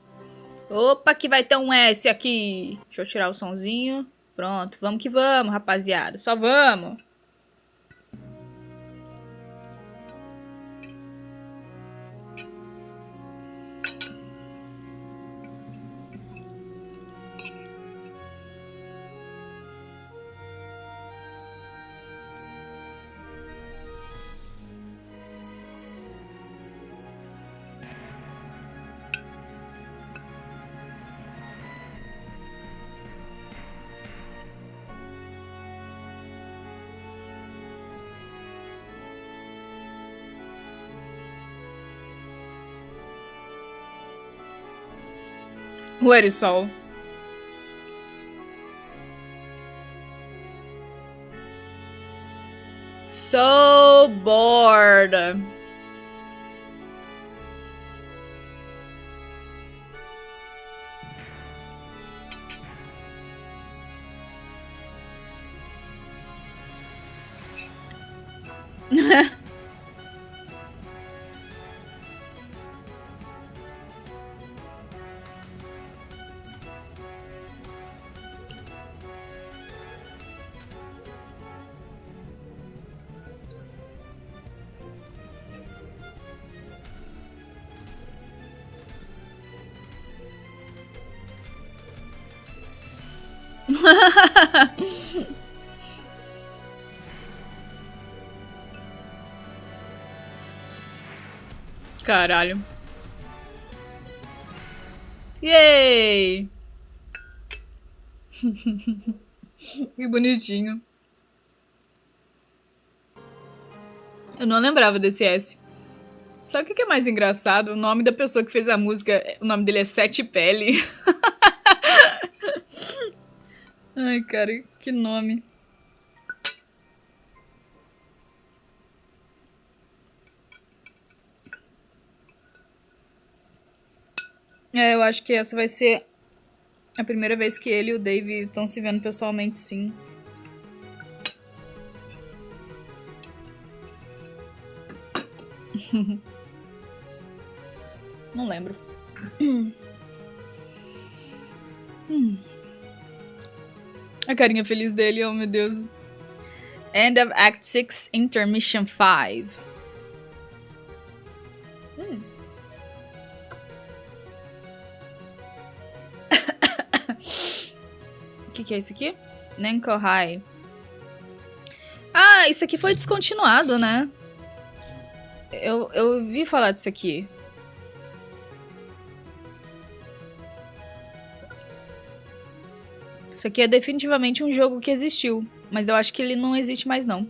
Opa, que vai ter um S aqui. Deixa eu tirar o sonzinho. Pronto, vamos que vamos, rapaziada. Só vamos. Where is Sol? So bored. Caralho. Yay! Que bonitinho. Eu não lembrava desse S. Sabe o que é mais engraçado? O nome da pessoa que fez a música, o nome dele é Sete Pele. Ai, cara, que nome. É, eu acho que essa vai ser a primeira vez que ele e o Dave estão se vendo pessoalmente, sim. Não lembro. A carinha feliz dele, oh meu Deus. End of Act 6, Intermission 5. O que é isso aqui? Nenkohai. Ah, isso aqui foi descontinuado, né? Eu ouvi falar disso aqui. Isso aqui é definitivamente um jogo que existiu. Mas eu acho que ele não existe mais, não.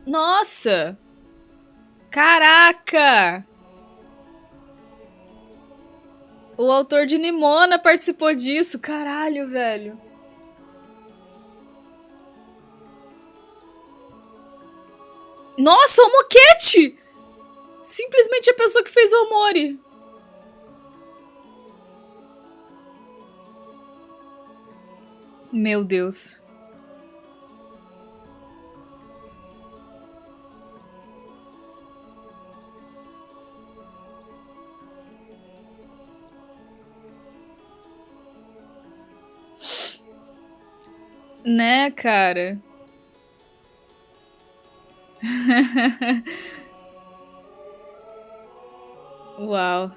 Nossa! Caraca! O autor de Nimona participou disso. Caralho, velho. Nossa, o Moquete! Simplesmente a pessoa que fez o Omori. Meu Deus. Né, cara? Uau.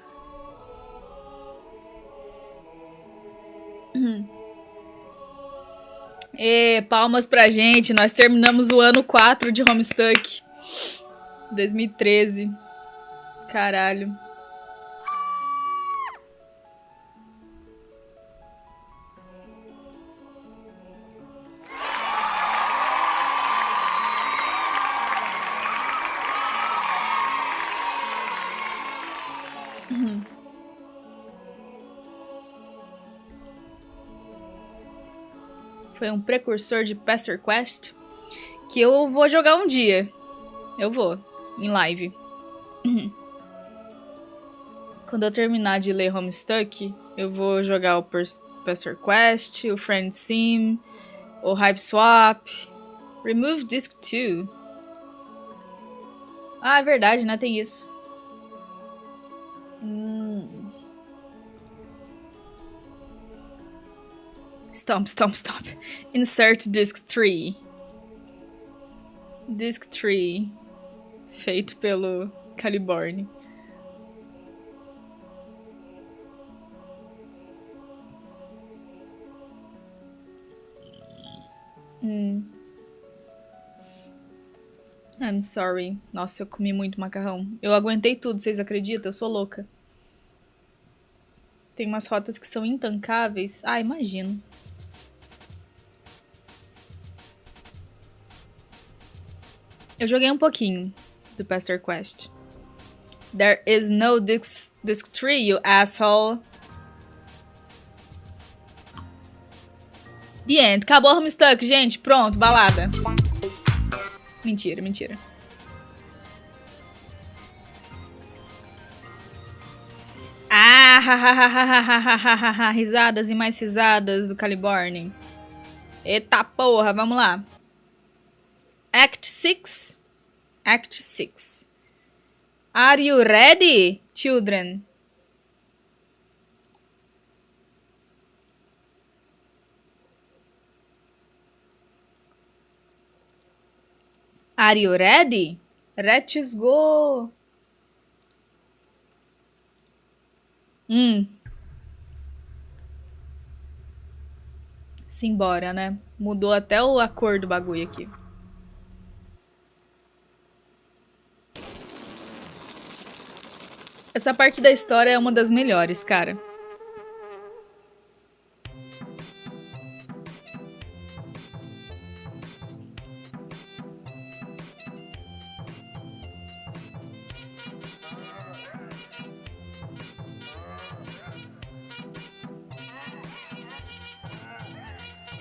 E palmas pra gente. Nós terminamos o ano 4 de Homestuck. 2013. Caralho. Foi um precursor de Pastor Quest que eu vou jogar um dia. Eu vou, em live. Quando eu terminar de ler Homestuck, eu vou jogar o Pastor Quest, o Friend Sim, o Hype Swap, Remove Disc 2. Ah, é verdade, né? Tem isso. Stomp, stomp, stomp. Insert Disc 3. Disc 3. Feito pelo Caliborn. I'm sorry. Nossa, eu comi muito macarrão. Eu aguentei tudo, vocês acreditam? Eu sou louca. Tem umas rotas que são intancáveis. Ah, imagino. Eu joguei um pouquinho do Pastor Quest. There is no disc 3, you asshole. The end. Acabou o Homestuck, gente. Pronto, balada. Mentira, mentira. Ah, risadas e mais risadas do Caliborn. Eita porra, vamos lá. Act 6. Act 6. Are you ready, children? Are you ready? Let's go. Simbora, né? Mudou até a cor do bagulho aqui. Essa parte da história é uma das melhores, cara.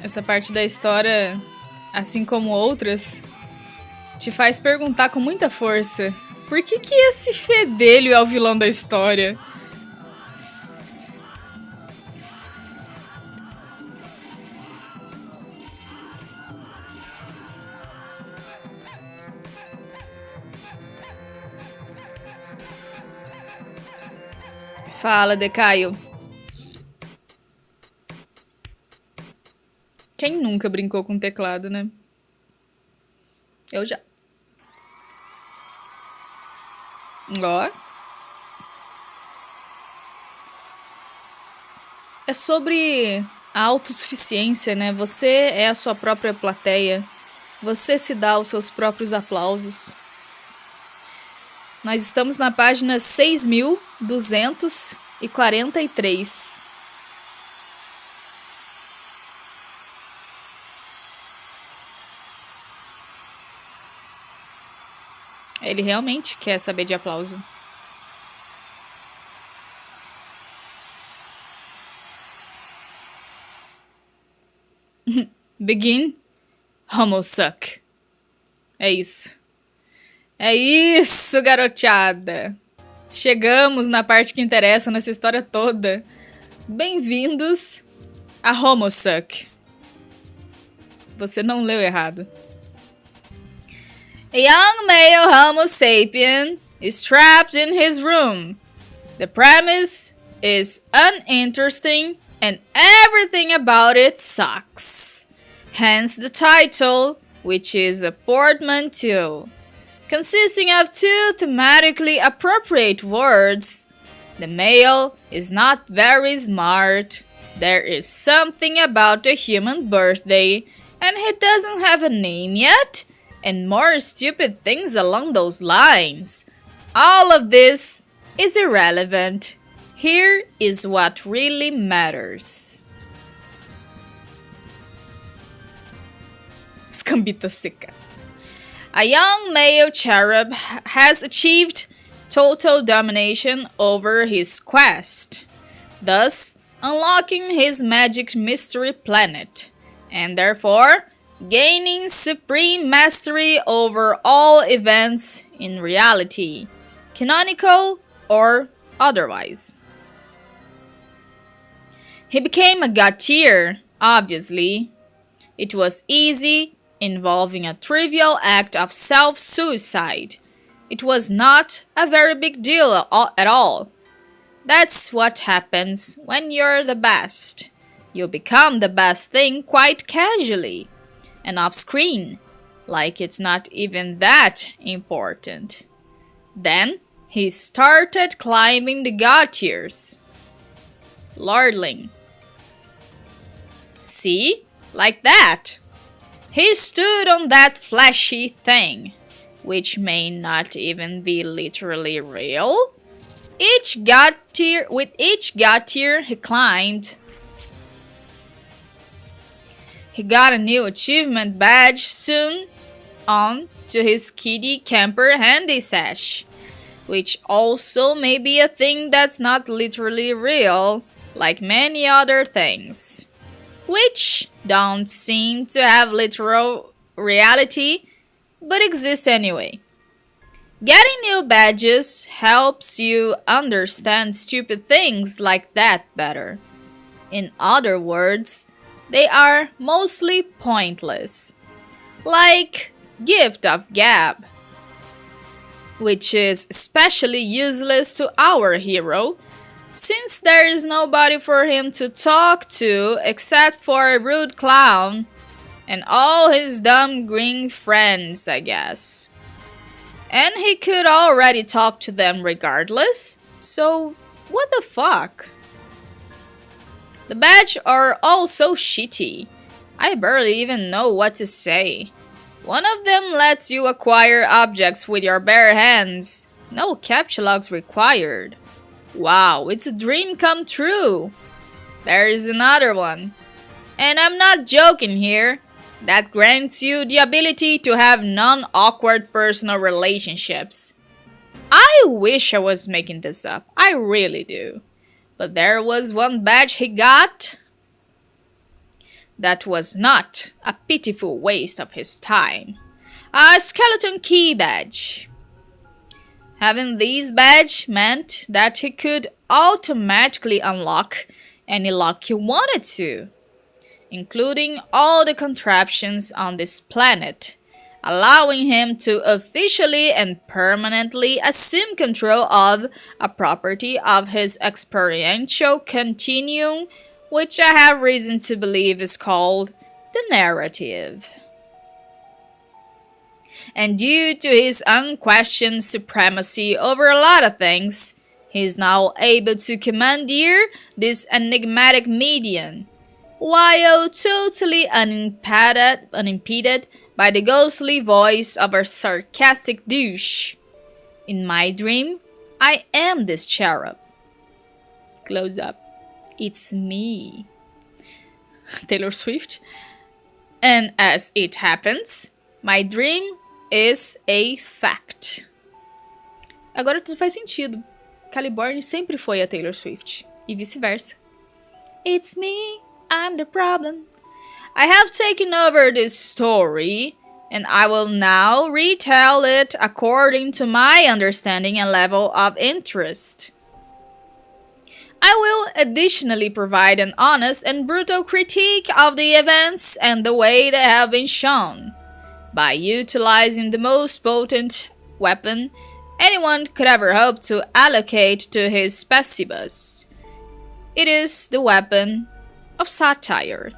Essa parte da história, assim como outras, te faz perguntar com muita força: por que esse fedelho é o vilão da história? Fala, Decaio. Quem nunca brincou com teclado, né? Eu já. Ó. É sobre a autossuficiência, né? Você é a sua própria plateia. Você se dá os seus próprios aplausos. Nós estamos na página 6.243. Ele realmente quer saber de aplauso. Begin HOMESTUCK. É isso. É isso, garoteada. Chegamos na parte que interessa nessa história toda. Bem-vindos a HOMESTUCK. Você não leu errado. A young male Homo sapien is trapped in his room. The premise is uninteresting and everything about it sucks. Hence the title, which is a portmanteau. Consisting of two thematically appropriate words. The male is not very smart. There is something about the human birthday, and he doesn't have a name yet. And more stupid things along those lines. All of this is irrelevant. Here is what really matters. Escambita seca. A young male cherub has achieved total domination over his quest, thus unlocking his magic mystery planet, and therefore gaining supreme mastery over all events in reality, canonical or otherwise. He became a god tier, obviously. It was easy, involving a trivial act of self-suicide. It was not a very big deal at all. That's what happens when you're the best. You become the best thing quite casually. And off-screen, like it's not even that important. Then, he started climbing the god tiers. Lordling. See? Like that. He stood on that flashy thing, which may not even be literally real. With each god tier he climbed, he got a new achievement badge soon on to his kitty camper handy sash, which also may be a thing that's not literally real, like many other things, which don't seem to have literal reality, but exist anyway. Getting new badges helps you understand stupid things like that better. In other words, they are mostly pointless. Like Gift of Gab, which is especially useless to our hero, since there is nobody for him to talk to except for a rude clown and all his dumb green friends, I guess. And he could already talk to them regardless, so what the fuck? The badges are all so shitty. I barely even know what to say. One of them lets you acquire objects with your bare hands. No captcha logs required. Wow, it's a dream come true. There is another one. And I'm not joking here. That grants you the ability to have non-awkward personal relationships. I wish I was making this up. I really do. But there was one badge he got that was not a pitiful waste of his time. A skeleton key badge. Having this badge meant that he could automatically unlock any lock he wanted to, including all the contraptions on this planet, allowing him to officially and permanently assume control of a property of his experiential continuum, which I have reason to believe is called the narrative. And due to his unquestioned supremacy over a lot of things, he is now able to commandeer this enigmatic medium, while totally unimpeded by the ghostly voice of a sarcastic douche. In my dream, I am this cherub. Close up. It's me. Taylor Swift. And as it happens, my dream is a fact. Agora tudo faz sentido. Caliborn sempre foi a Taylor Swift. E vice-versa. It's me, I'm the problem. I have taken over this story, and I will now retell it according to my understanding and level of interest. I will additionally provide an honest and brutal critique of the events and the way they have been shown, by utilizing the most potent weapon anyone could ever hope to allocate to his specibus. It is the weapon of satire.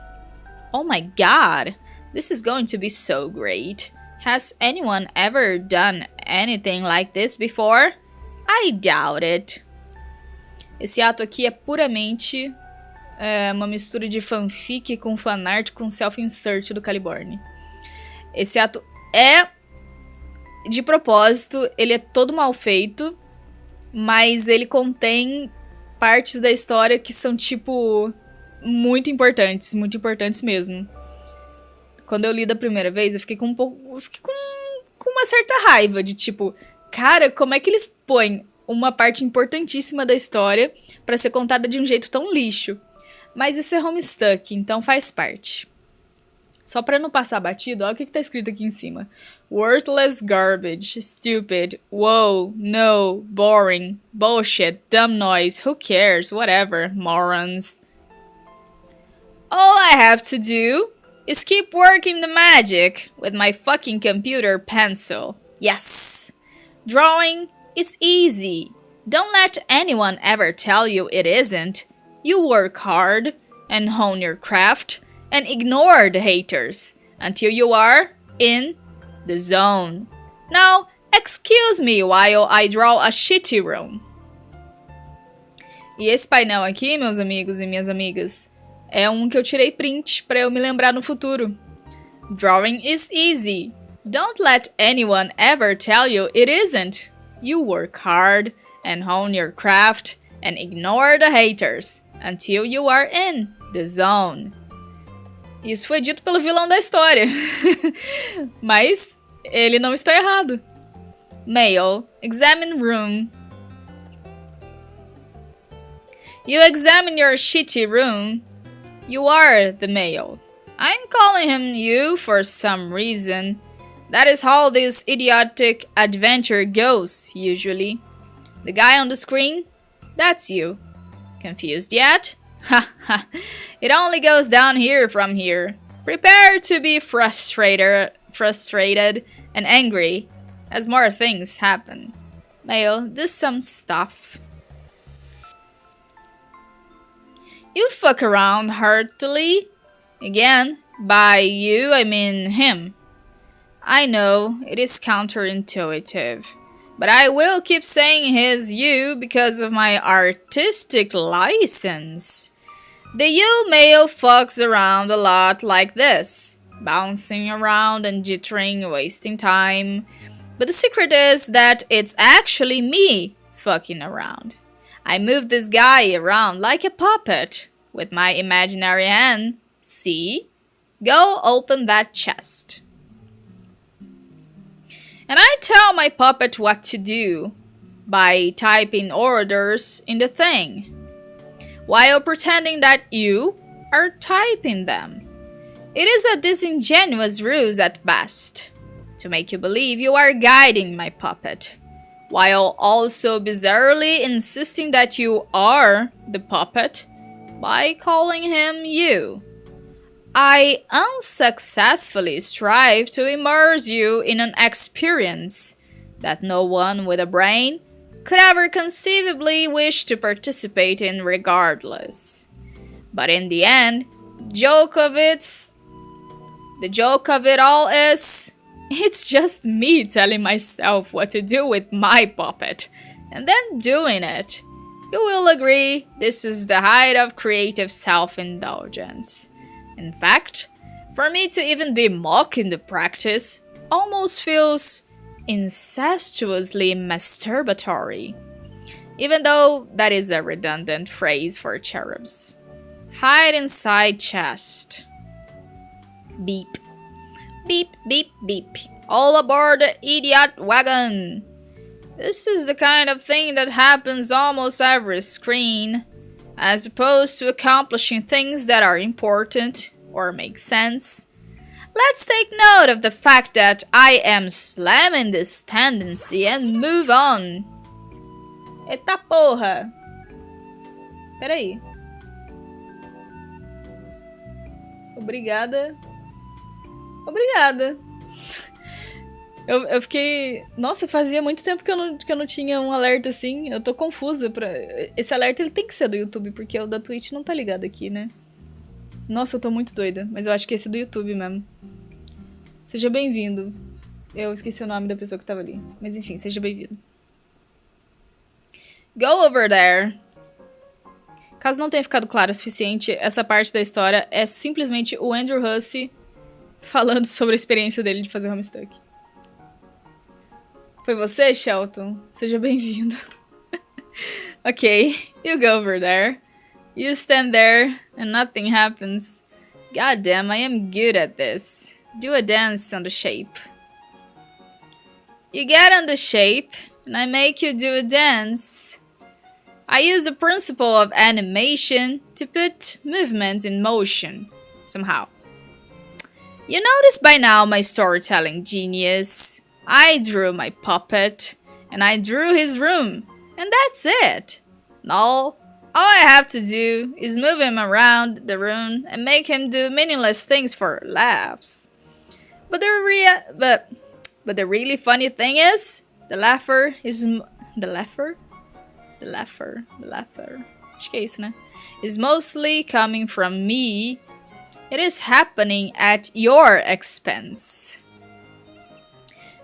Oh my god, this is going to be so great. Has anyone ever done anything like this before? I doubt it. Esse ato aqui é puramente uma mistura de fanfic com fanart com self-insert do Caliborn. Esse ato é de propósito, ele é todo mal feito, mas ele contém partes da história que são, tipo, muito importantes mesmo. Quando eu li da primeira vez, eu fiquei com uma certa raiva de, tipo, cara, como é que eles põem uma parte importantíssima da história pra ser contada de um jeito tão lixo? Mas isso é Homestuck, então faz parte. Só pra não passar batido, olha o que tá escrito aqui em cima. Worthless garbage, stupid, whoa, no, boring, bullshit, dumb noise, who cares, whatever, morons. All I have to do is keep working the magic with my fucking computer pencil. Yes! Drawing is easy. Don't let anyone ever tell you it isn't. You work hard and hone your craft and ignore the haters until you are in the zone. Now, excuse me while I draw a shitty room. E esse painel aqui, meus amigos e minhas amigas, é um que eu tirei print para eu me lembrar no futuro. Drawing is easy. Don't let anyone ever tell you it isn't. You work hard and hone your craft and ignore the haters until you are in the zone. Isso foi dito pelo vilão da história. Mas Ele não está errado. Male, examine room. You examine your shitty room. You are the male. I'm calling him you for some reason. That is how this idiotic adventure goes, usually. The guy on the screen? That's you. Confused yet? Ha ha. It only goes down here from here. Prepare to be frustrated and angry as more things happen. Male, do some stuff. You fuck around heartily. Again, by you, I mean him. I know, it is counterintuitive. But I will keep saying his you because of my artistic license. The you male fucks around a lot like this, bouncing around and jittering, wasting time. But the secret is that it's actually me fucking around. I move this guy around like a puppet with my imaginary hand. See? Go open that chest. And I tell my puppet what to do by typing orders in the thing, while pretending that you are typing them. It is a disingenuous ruse at best, to make you believe you are guiding my puppet, while also bizarrely insisting that you are the puppet by calling him you. I unsuccessfully strive to immerse you in an experience that no one with a brain could ever conceivably wish to participate in regardless. But in the end, the joke of it all is, it's just me telling myself what to do with my puppet, and then doing it. You will agree, this is the height of creative self-indulgence. In fact, for me to even be mocking the practice almost feels incestuously masturbatory, even though that is a redundant phrase for cherubs. Hide inside chest. Beep. Beep, beep, beep. All aboard the idiot wagon. This is the kind of thing that happens almost every screen. As opposed to accomplishing things that are important or make sense. Let's take note of the fact that I am slamming this tendency and move on. Eita porra! Peraí. Obrigada. Obrigada. Eu fiquei... Nossa, fazia muito tempo que eu não tinha um alerta assim. Eu tô confusa. Esse alerta ele tem que ser do YouTube, porque o da Twitch não tá ligado aqui, né? Nossa, eu tô muito doida. Mas eu acho que esse é do YouTube mesmo. Seja bem-vindo. Eu esqueci o nome da pessoa que tava ali. Mas enfim, seja bem-vindo. Go over there. Caso não tenha ficado claro o suficiente, essa parte da história é simplesmente o Andrew Hussey falando sobre a experiência dele de fazer Homestuck. Foi você, Shelton? Seja bem-vindo. Okay, you go over there. You stand there and nothing happens. God damn, I am good at this. Do a dance on the shape. You get on the shape, and I make you do a dance. I use the principle of animation to put movements in motion, somehow. You notice by now my storytelling genius. I drew my puppet, and I drew his room, and that's it. All I have to do is move him around the room and make him do meaningless things for laughs. But the really funny thing is, the laugher, acho que é isso, né? Is mostly coming from me. It is happening at your expense.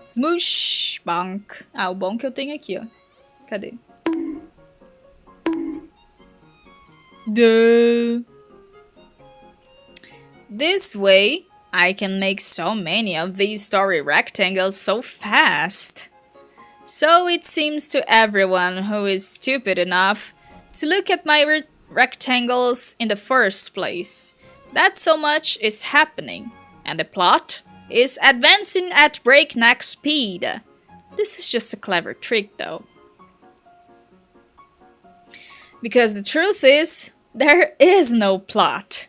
Smoosh, bonk. Ah, o bonk eu tenho aqui, ó. Cadê? Duh. This way, I can make so many of these story rectangles so fast. So it seems to everyone who is stupid enough to look at my rectangles in the first place. That so much is happening. And the plot? is advancing at breakneck speed. This is just a clever trick though. Because the truth is, there is no plot.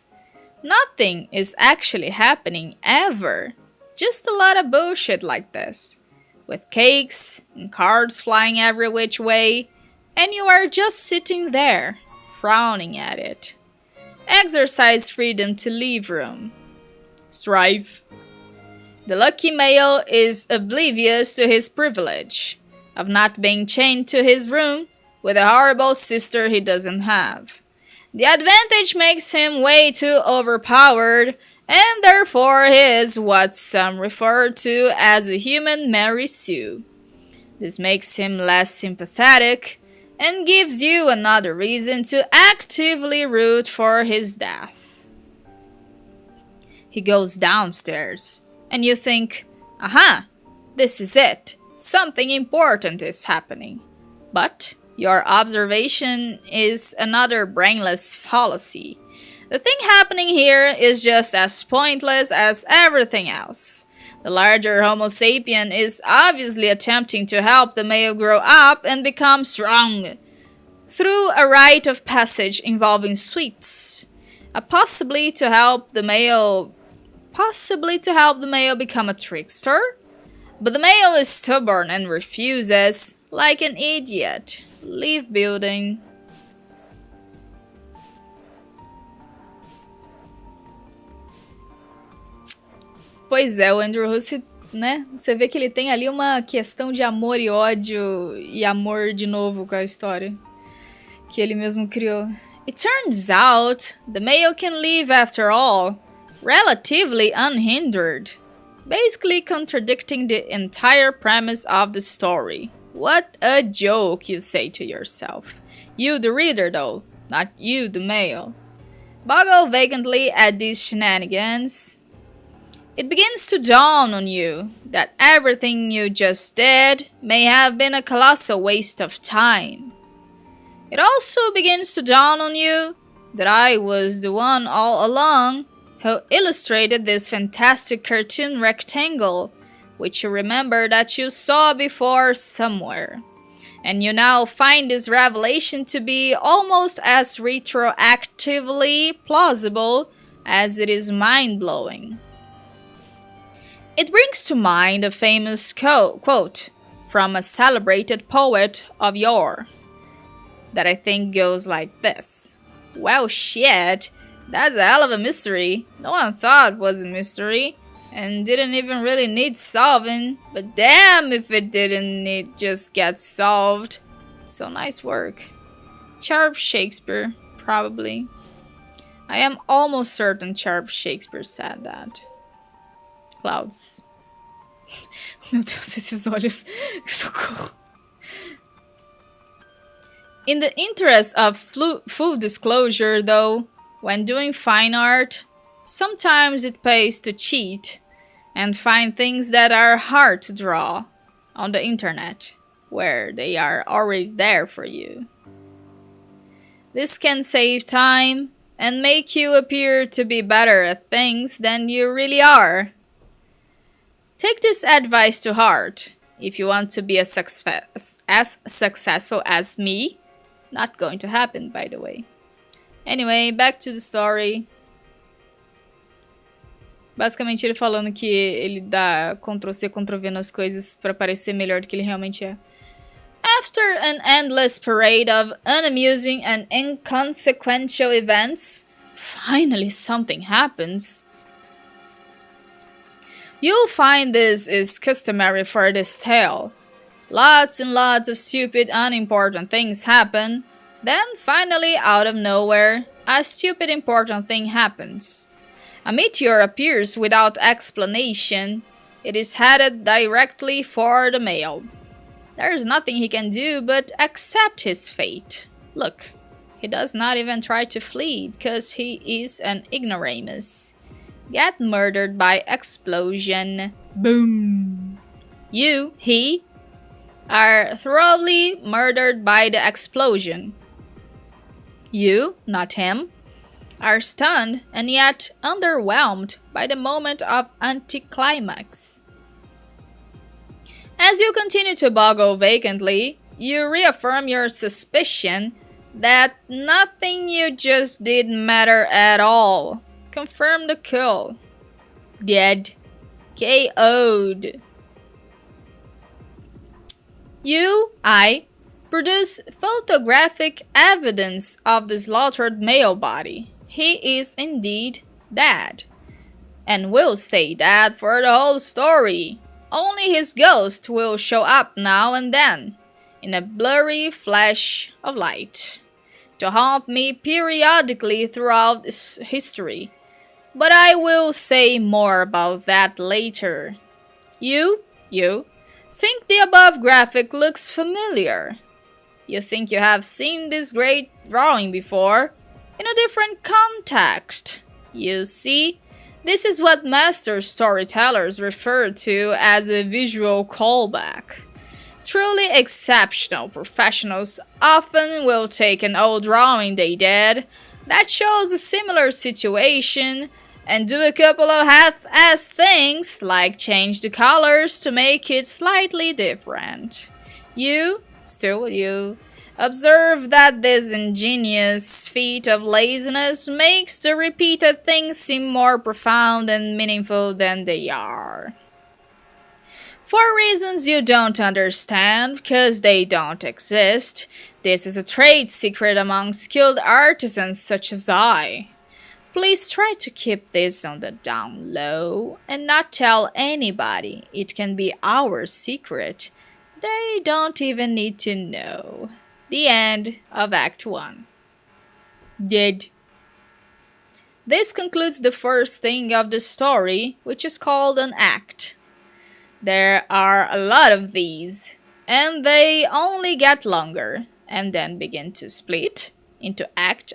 Nothing is actually happening ever. Just a lot of bullshit like this. With cakes and cards flying every which way, and you are just sitting there, frowning at it. Exercise freedom to leave room. Strive. The lucky male is oblivious to his privilege of not being chained to his room with a horrible sister he doesn't have. The advantage makes him way too overpowered, and therefore he is what some refer to as a human Mary Sue. This makes him less sympathetic and gives you another reason to actively root for his death. He goes downstairs, and you think, aha, this is it, something important is happening. But your observation is another brainless fallacy. The thing happening here is just as pointless as everything else. The larger Homo sapien is obviously attempting to help the male grow up and become strong through a rite of passage involving sweets, possibly to help the male become a trickster. But the male is stubborn and refuses, like an idiot. Leave building. Pois é, o Andrew Hussey, né? Você vê que ele tem ali uma questão de amor e ódio e amor de novo com a história que ele mesmo criou. It turns out the male can live after all, relatively unhindered, basically contradicting the entire premise of the story. What a joke, you say to yourself. You the reader though, not you the male. Boggle vacantly at these shenanigans. It begins to dawn on you that everything you just did may have been a colossal waste of time. It also begins to dawn on you that I was the one all along who illustrated this fantastic cartoon rectangle, which you remember that you saw before somewhere. And you now find this revelation to be almost as retroactively plausible as it is mind-blowing. It brings to mind a famous quote from a celebrated poet of yore that I think goes like this. Well, shit, that's a hell of a mystery. No one thought it was a mystery and didn't even really need solving, but damn if it didn't just get solved. So nice work. Sharp Shakespeare, probably. I am almost certain Sharp Shakespeare said that. Clouds. Meu Deus, esses olhos. Socorro. In the interest of full disclosure, though, when doing fine art, sometimes it pays to cheat and find things that are hard to draw on the internet, where they are already there for you. This can save time and make you appear to be better at things than you really are. Take this advice to heart if you want to be as successful as me. Not going to happen, by the way. Anyway, back to the story. Basicamente ele falando que ele dá Ctrl+C, Ctrl+V nas coisas pra parecer melhor do que ele realmente é. After an endless parade of unamusing and inconsequential events, finally something happens. You'll find this is customary for this tale. Lots and lots of stupid, unimportant things happen. Then, finally, out of nowhere, a stupid, important thing happens. A meteor appears without explanation. It is headed directly for the male. There is nothing he can do but accept his fate. Look, he does not even try to flee because he is an ignoramus. Get murdered by explosion. Boom. He, are thoroughly murdered by the explosion. You, not him, are stunned and yet underwhelmed by the moment of anticlimax. As you continue to boggle vacantly, you reaffirm your suspicion that nothing you just did matter at all. Confirm the kill. Dead. KO'd. I produce photographic evidence of the slaughtered male body. He is indeed dead, and will stay dead for the whole story. Only his ghost will show up now and then, in a blurry flash of light, to haunt me periodically throughout history. But I will say more about that later. You think the above graphic looks familiar. You think you have seen this great drawing before, in a different context. You see, this is what master storytellers refer to as a visual callback. Truly exceptional professionals often will take an old drawing they did that shows a similar situation and do a couple of half-assed things like change the colors to make it slightly different. You observe that this ingenious feat of laziness makes the repeated things seem more profound and meaningful than they are. For reasons you don't understand, because they don't exist, this is a trade secret among skilled artisans such as I. Please try to keep this on the down low and not tell anybody. It can be our secret. They don't even need to know. The end of Act 1. Dead. This concludes the first thing of the story, which is called an act. There are a lot of these, and they only get longer, and then begin to split into acts,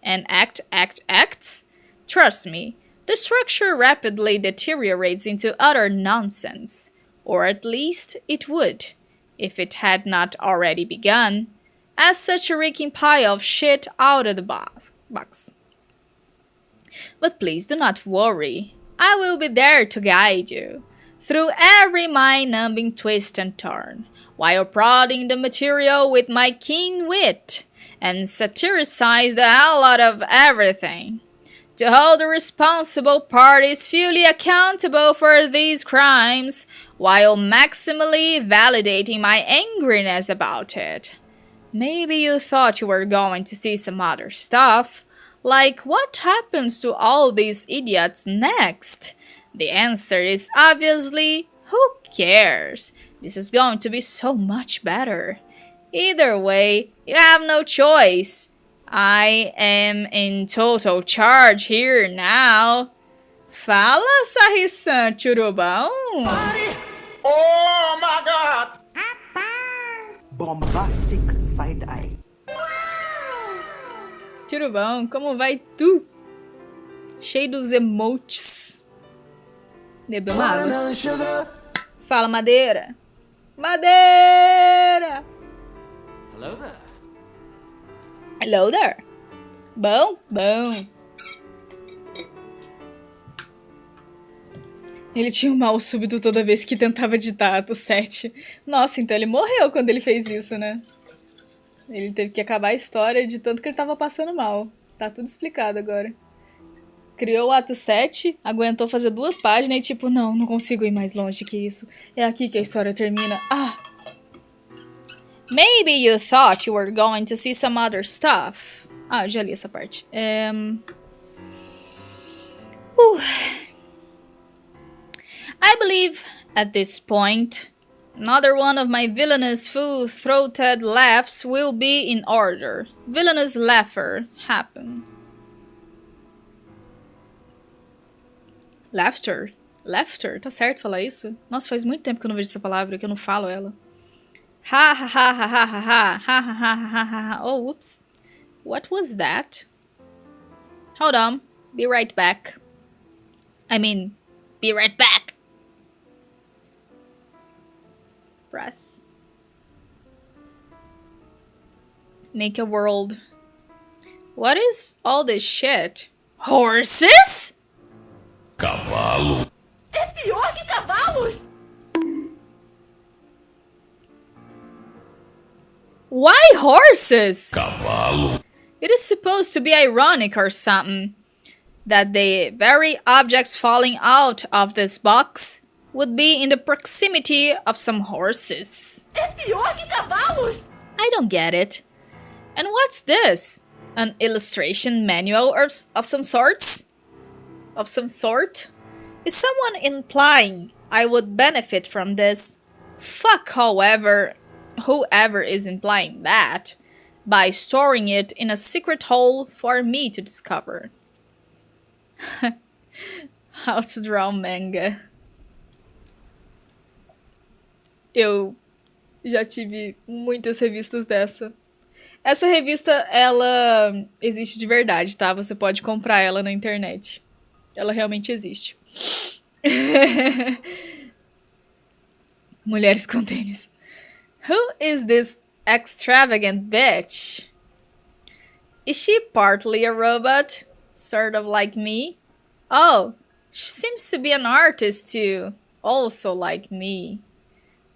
and acts. Trust me, the structure rapidly deteriorates into utter nonsense, or at least it would, if it had not already begun, as such a reeking pile of shit out of the box. But please do not worry, I will be there to guide you through every mind-numbing twist and turn, while prodding the material with my keen wit, and satirize the hell out of everything, to hold the responsible parties fully accountable for these crimes, while maximally validating my angriness about it. Maybe you thought you were going to see some other stuff, like what happens to all these idiots next? The answer is obviously, who cares? This is going to be so much better. Either way, you have no choice. I am in total charge here now. Fala, Sarri-san, tudo bom? Oh my God! Bombastic side-eye. Tudo bom? Como vai tu? Cheio dos emotes. Bebeu uma água. Fala, Madeira. Madeira! Hello there. Hello there. Bom? Ele tinha um mal súbito toda vez que tentava digitar ato 7. Nossa, então ele morreu quando ele fez isso, né? Ele teve que acabar a história de tanto que ele tava passando mal. Tá tudo explicado agora. Criou o ato 7, aguentou fazer 2 páginas e tipo, não consigo ir mais longe que isso. É aqui que a história termina. Maybe you thought you were going to see some other stuff. Eu já li essa parte. I believe, at this point, another one of my villainous full-throated laughs will be in order. Villainous laugher happen. Laughter? Tá certo falar isso? Nossa, faz muito tempo que eu não vejo essa palavra, que eu não falo ela. Ha ha ha ha ha ha ha ha ha ha ha ha. Oh, whoops. What was that? Hold on. Be right back. Be right back. Press. Make a world. What is all this shit? Horses? É pior que cavalos! Why horses? It is supposed to be ironic or something that the very objects falling out of this box would be in the proximity of some horses. É pior que cavalos! I don't get it. And what's this? An illustration manual of some sorts? Of some sort? Is someone implying I would benefit from this? Fuck whoever is implying that by storing it in a secret hole for me to discover. How to draw manga. Eu já tive muitas revistas dessa. Essa revista, ela existe de verdade, tá? Você pode comprar ela na internet. Ela realmente existe. Mulheres com tênis. Who is this extravagant bitch? Is she partly a robot? Sort of like me? Oh, she seems to be an artist too. Also like me.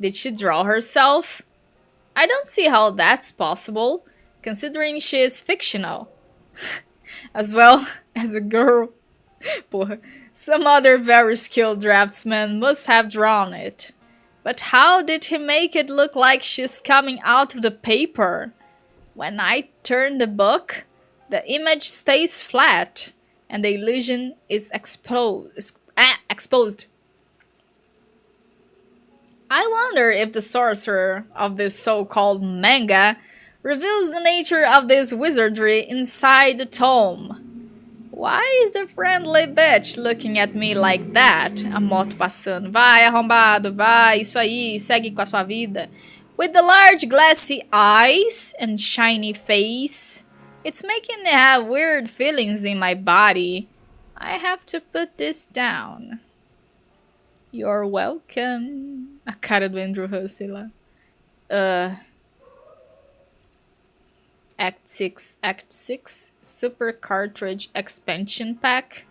Did she draw herself? I don't see how that's possible, considering she is fictional. As well as a girl. Porra. Some other very skilled draftsman must have drawn it. But how did he make it look like she's coming out of the paper? When I turn the book, the image stays flat, and the illusion is exposed. I wonder if the sorcerer of this so-called manga reveals the nature of this wizardry inside the tome. Why is the friendly bitch looking at me like that? A moto passando. Vai, arrombado, vai, isso aí, segue com a sua vida. With the large glassy eyes and shiny face. It's making me have weird feelings in my body. I have to put this down. You're welcome. A cara do Andrew Hussey lá. Act 6, Super Cartridge Expansion Pack.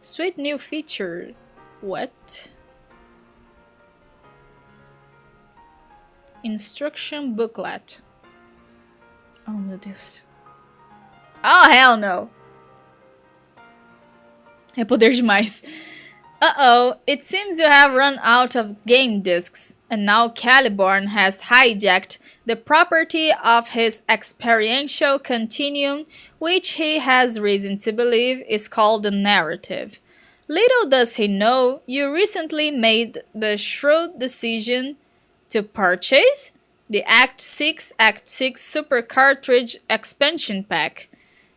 Sweet new feature. What? Instruction booklet. Oh meu Deus. Oh hell no. É poder demais. Uh-oh, it seems you have run out of game discs, and now Caliborn has hijacked the property of his experiential continuum, which he has reason to believe is called the narrative. Little does he know you recently made the shrewd decision to purchase the Act 6 Super Cartridge Expansion Pack.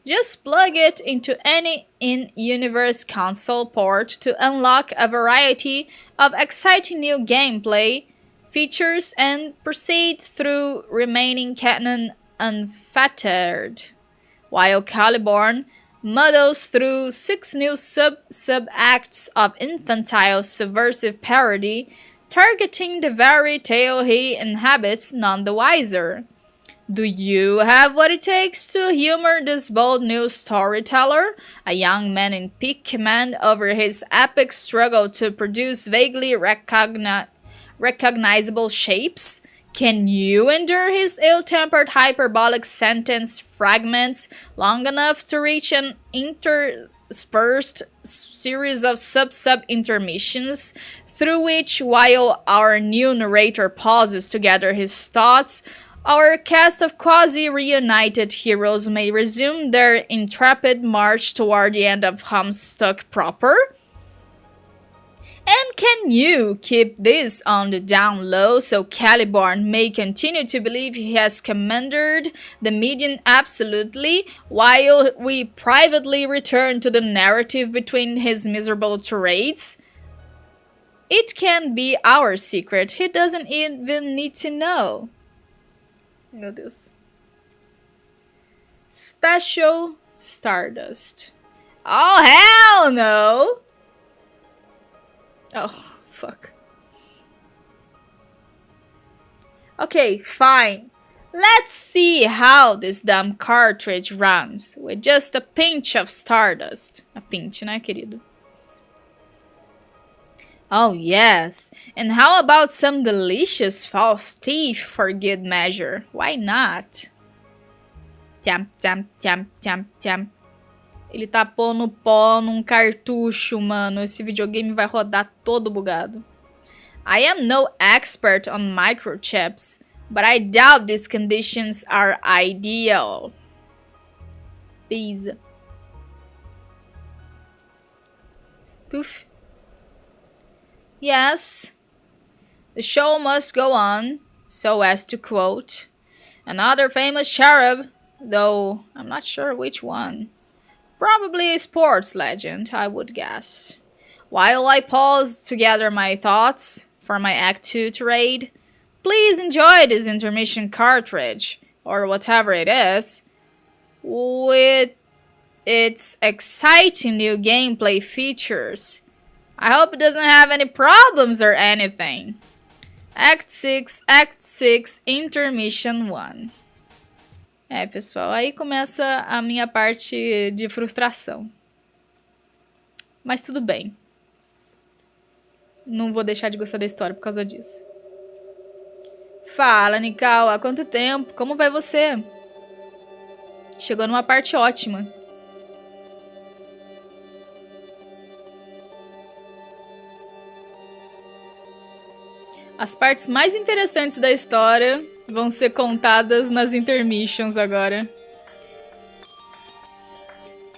Just plug it into any in-universe console port to unlock a variety of exciting new gameplay features and proceed through remaining canon unfettered, while Caliborn muddles through 6 new sub-acts of infantile subversive parody targeting the very tale he inhabits, none the wiser. Do you have what it takes to humor this bold new storyteller, a young man in peak command over his epic struggle to produce vaguely recognizable shapes? Can you endure his ill-tempered hyperbolic sentence fragments long enough to reach an interspersed series of sub-intermissions through which, while our new narrator pauses to gather his thoughts, our cast of quasi-reunited heroes may resume their intrepid march toward the end of Homestuck proper? And can you keep this on the down low so Caliborn may continue to believe he has commandeered the median absolutely, while we privately return to the narrative between his miserable tirades? It can be our secret, he doesn't even need to know. Meu Deus. Special Stardust. Oh, hell no! Oh, fuck. Okay, fine. Let's see how this dumb cartridge runs with just a pinch of stardust. A pinch, né, querido? Oh, yes. And how about some delicious false teeth for good measure? Why not? Tcham, tcham, tcham, tcham, tcham. Ele tá pondo pó num cartucho, mano. Esse videogame vai rodar todo bugado. I am no expert on microchips, but I doubt these conditions are ideal. Please. Poof. Yes, the show must go on, so as to quote another famous cherub, though I'm not sure which one. Probably a sports legend, I would guess. While I pause to gather my thoughts for my Act 2 trade, please enjoy this intermission cartridge, or whatever it is, with its exciting new gameplay features. I hope it doesn't have any problems or anything. Act 6, Intermission 1. É, pessoal, aí começa a minha parte de frustração. Mas tudo bem. Não vou deixar de gostar da história por causa disso. Fala, Nikau, há quanto tempo? Como vai você? Chegou numa parte ótima. As partes mais interessantes da história vão ser contadas nas intermissions agora.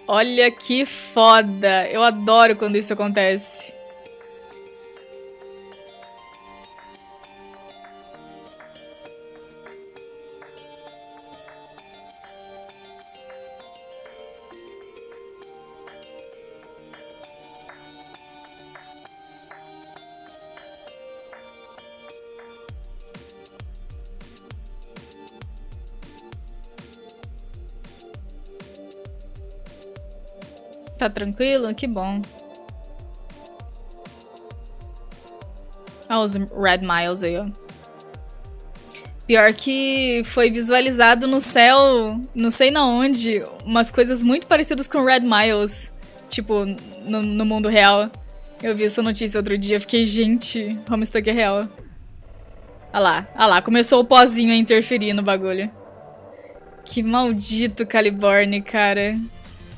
Olha que foda! Eu adoro quando isso acontece. Tá tranquilo? Que bom. Olha os Red Miles aí, ó. Pior que foi visualizado no céu, não sei na onde, umas coisas muito parecidas com Red Miles. Tipo, no mundo real. Eu vi essa notícia outro dia, fiquei, gente, Homestuck é real. Olha lá, começou o pozinho a interferir no bagulho. Que maldito Caliborn, cara.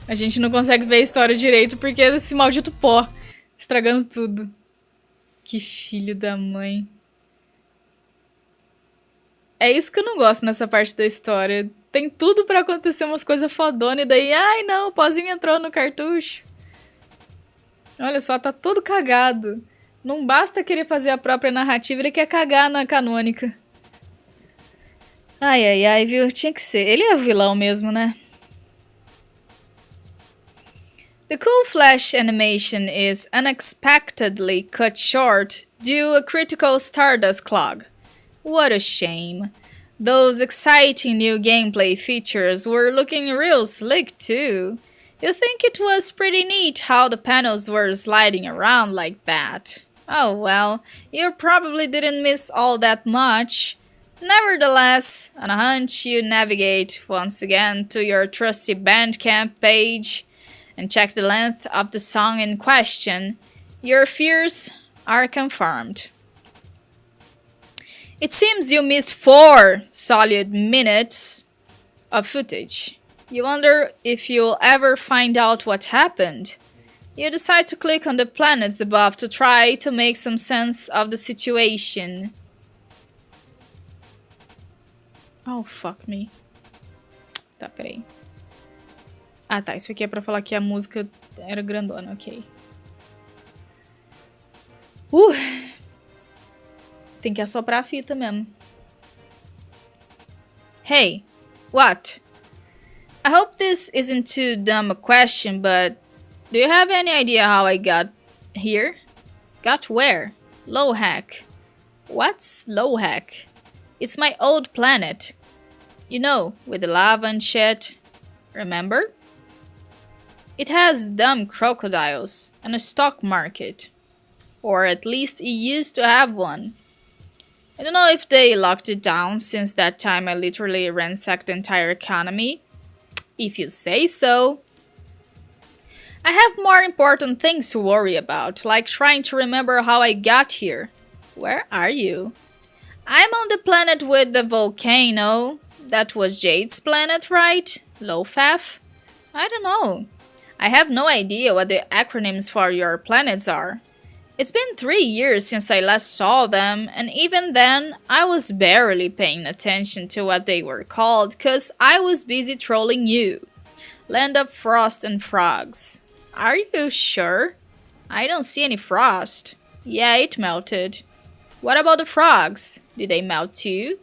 A gente não consegue ver a história direito porque esse maldito pó estragando tudo. Que filho da mãe. É isso que eu não gosto nessa parte da história. Tem tudo pra acontecer umas coisas fodonas e daí, ai não, o pozinho entrou no cartucho. Olha só, tá todo cagado. Não basta querer fazer a própria narrativa, ele quer cagar na canônica. Ai, viu? Tinha que ser. Ele é o vilão mesmo, né? The cool flash animation is unexpectedly cut short due a critical Stardust clog. What a shame. Those exciting new gameplay features were looking real slick too. You think it was pretty neat how the panels were sliding around like that. Oh well, you probably didn't miss all that much. Nevertheless, on a hunch you navigate once again to your trusty Bandcamp page and check the length of the song in question. Your fears are confirmed. It seems you missed 4 solid minutes of footage. You wonder if you'll ever find out what happened. You decide to click on the planets above to try to make some sense of the situation. Oh, fuck me. Tá, peraí. Ah, tá. Isso aqui é pra falar que a música era grandona, ok. Tem que assoprar a fita mesmo. Hey, what? I hope this isn't too dumb a question, but do you have any idea how I got here? Got where? Lowhack. What's Lowhack? It's my old planet. You know, with the lava and shit. Remember? It has dumb crocodiles and a stock market. Or at least it used to have one. I don't know if they locked it down since that time I literally ransacked the entire economy. If you say so. I have more important things to worry about, like trying to remember how I got here. Where are you? I'm on the planet with the volcano. That was Jade's planet, right? Lofaf? I don't know. I have no idea what the acronyms for your planets are. It's been 3 years since I last saw them, and even then, I was barely paying attention to what they were called because I was busy trolling you. Land of Frost and Frogs. Are you sure? I don't see any frost. Yeah, it melted. What about the frogs? Did they melt too?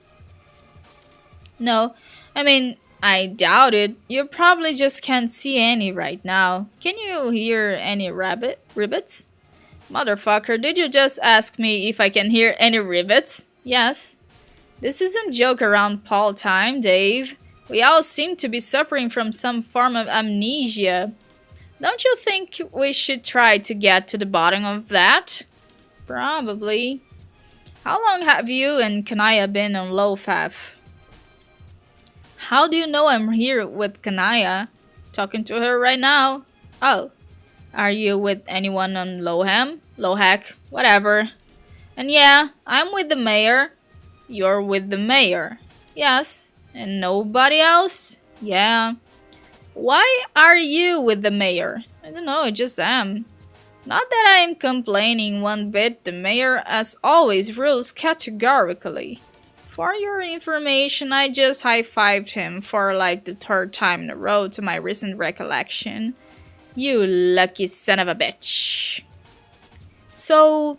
No, I mean, I doubt it. You probably just can't see any right now. Can you hear any ribbits? Motherfucker, did you just ask me if I can hear any rivets? Yes. This isn't joke around Paul time, Dave. We all seem to be suffering from some form of amnesia. Don't you think we should try to get to the bottom of that? Probably. How long have you and Kanaya been on Lofaf? How do you know I'm here with Kanaya? Talking to her right now. Oh. Are you with anyone on Loham? Lohak? Whatever. And yeah, I'm with the mayor. You're with the mayor. Yes. And nobody else? Yeah. Why are you with the mayor? I don't know, I just am. Not that I am complaining one bit, the mayor as always rules categorically. For your information, I just high-fived him for like the 3rd time in a row to my recent recollection. You lucky son of a bitch. So,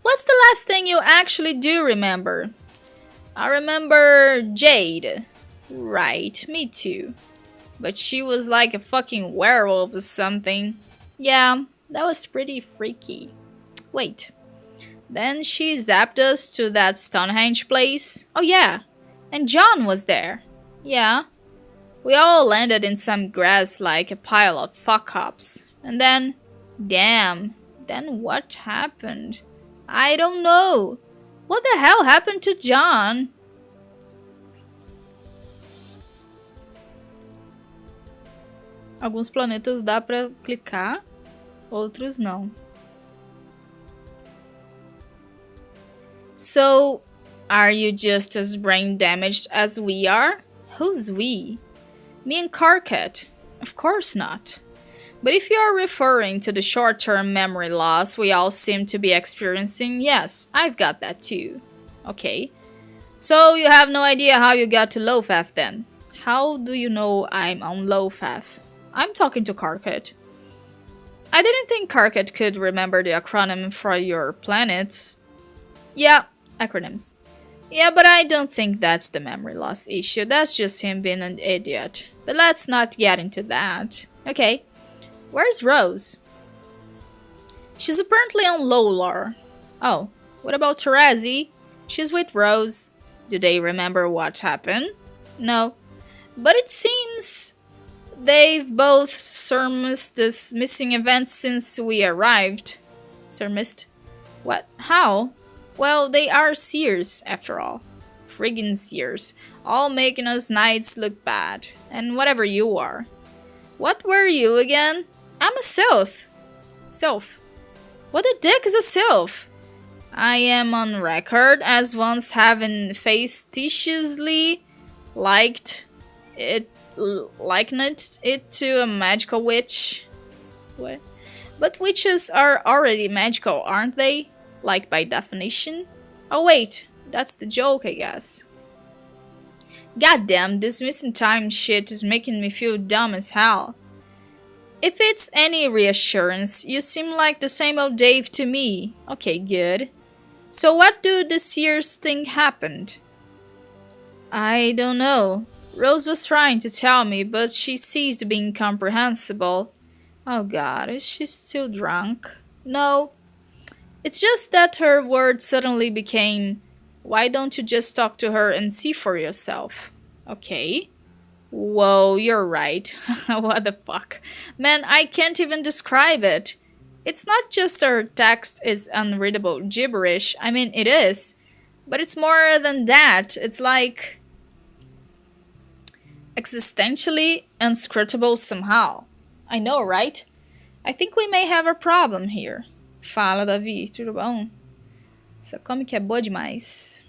what's the last thing you actually do remember? I remember Jade. Right, me too. But she was like a fucking werewolf or something. Yeah, that was pretty freaky. Wait. Then she zapped us to that Stonehenge place. Oh yeah, and John was there. Yeah. We all landed in some grass like a pile of fuck-ups. And then, damn, then what happened? I don't know. What the hell happened to John? Alguns planetas dá pra clicar, outros não. So, are you just as brain damaged as we are? Who's we? Me and Carcat? Of course not. But if you are referring to the short-term memory loss we all seem to be experiencing, yes, I've got that too. Okay. So you have no idea how you got to Lofaf then? How do you know I'm on Lofaf? I'm talking to Carcat. I didn't think Carcat could remember the acronym for your planets. Yeah, acronyms. Yeah, but I don't think that's the memory loss issue. That's just him being an idiot. But let's not get into that. Okay, where's Rose? She's apparently on Lolar. Oh, what about Tarazi? She's with Rose. Do they remember what happened? No. But it seems they've both surmised this missing event since we arrived. Surmised? What? How? Well, they are seers, after all. Friggin' seers. All making us knights look bad. And whatever you are. What were you again? I'm a sylph. Sylph. What the dick is a sylph? I am on record as once having facetiously likened it to a magical witch. What? But witches are already magical, aren't they? Like by definition? Oh wait, that's the joke, I guess. Goddamn, this missing time shit is making me feel dumb as hell. If it's any reassurance, you seem like the same old Dave to me. Okay, good. So what do the seers think happened? I don't know. Rose was trying to tell me, but she ceased being comprehensible. Oh god, is she still drunk? No. It's just that her words suddenly became, why don't you just talk to her and see for yourself? Okay. Whoa, you're right. What the fuck? Man, I can't even describe it. It's not just her text is unreadable gibberish. I mean, it is. But it's more than that. It's like existentially inscrutable somehow. I know, right? I think we may have a problem here. Fala, Davi. Tudo bom? Essa comic é boa demais.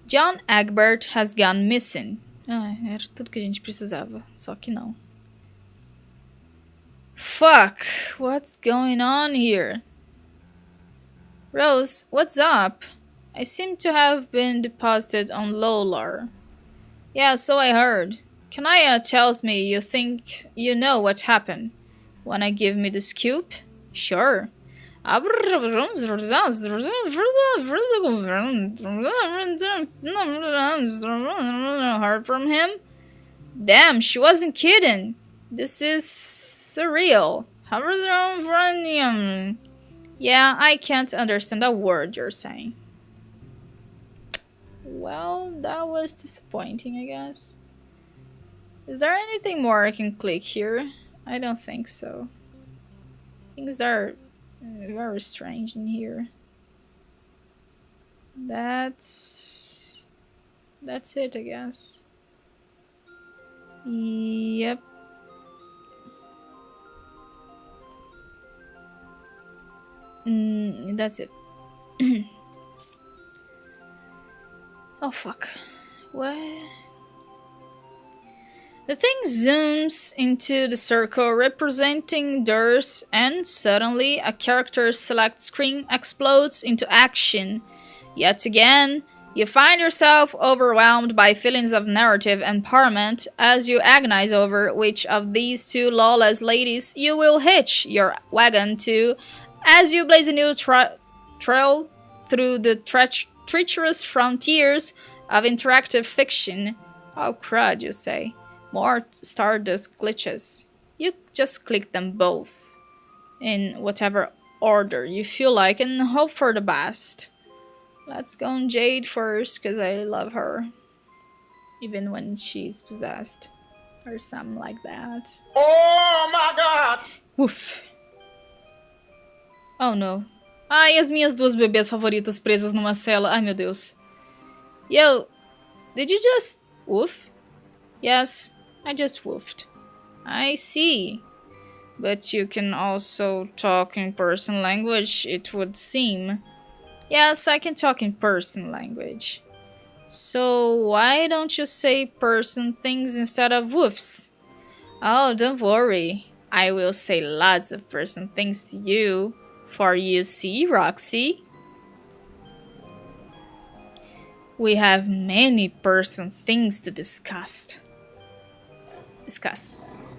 John Egbert has gone missing. Ah, era tudo que a gente precisava. Só que não. Fuck! What's going on here? Rose, what's up? I seem to have been deposited on Lolar. Yeah, so I heard. Kanaya tells me you think you know what happened. Wanna give me the scoop? Sure. Heard from him? Damn, she wasn't kidding. This is surreal. Yeah, I can't understand a word you're saying. Well, that was disappointing, I guess. Is there anything more I can click here? I don't think so. Things are very strange in here. That's it, I guess. Yep. That's it. Oh fuck. What? The thing zooms into the circle representing doors, and suddenly a character's select screen explodes into action. Yet again, you find yourself overwhelmed by feelings of narrative empowerment as you agonize over which of these two lawless ladies you will hitch your wagon to as you blaze a new trail through the treacherous frontiers of interactive fiction. Oh crud, you say. More Stardust glitches. You just click them both in whatever order you feel like and hope for the best. Let's go on Jade first, because I love her. Even when she's possessed. Or something like that. Oh my god! Woof. Oh no. Ai, as minhas duas bebês favoritas presas numa cela. Ai meu Deus. Yo, did you just woof? Yes, I just woofed. I see. But you can also talk in person language, it would seem. Yes, I can talk in person language. So why don't you say person things instead of woofs? Oh, don't worry. I will say lots of person things to you. For you see, Roxy. We have many person things to discuss.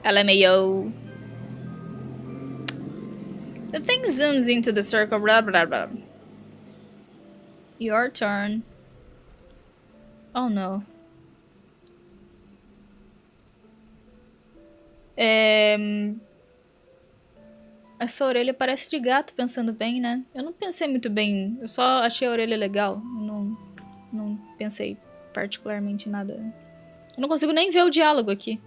LMAO. The thing zooms into the circle. Blah, blah, blah. Your turn. Oh no. Essa orelha parece de gato, pensando bem, né? Eu não pensei muito bem. Eu só achei a orelha legal. Não pensei particularmente em nada. Eu não consigo nem ver o diálogo aqui.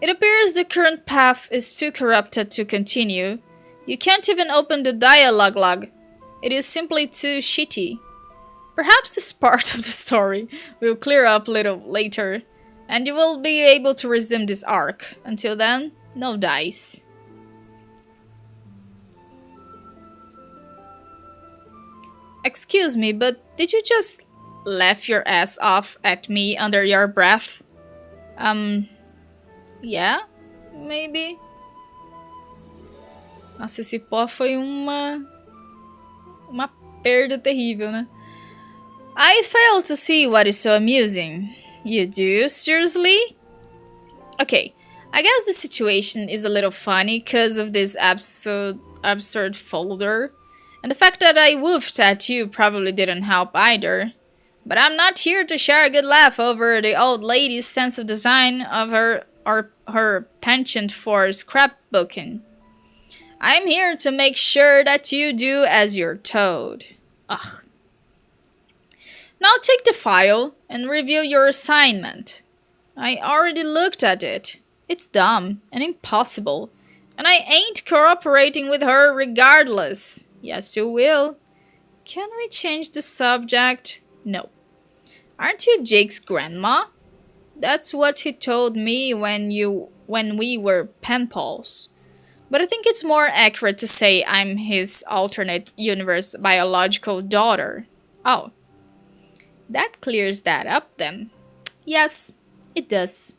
It appears the current path is too corrupted to continue. You can't even open the dialogue log. It is simply too shitty. Perhaps this part of the story will clear up a little later, and you will be able to resume this arc. Until then, no dice. Excuse me, but did you just laugh your ass off at me under your breath? Yeah? Maybe? Nossa, esse pó foi uma perda terrível, né? I fail to see what is so amusing. You do? Seriously? Okay, I guess the situation is a little funny because of this absurd folder. And the fact that I woofed at you probably didn't help either. But I'm not here to share a good laugh over the old lady's sense of design of her penchant for scrapbooking. I'm here to make sure that you do as you're told. Ugh. Now take the file and review your assignment. I already looked at it. It's dumb and impossible, and I ain't cooperating with her regardless. Yes, you will. Can we change the subject? No. Aren't you Jake's grandma? That's what he told me when we were pen pals. But I think it's more accurate to say I'm his alternate universe biological daughter. Oh, that clears that up then. Yes, it does.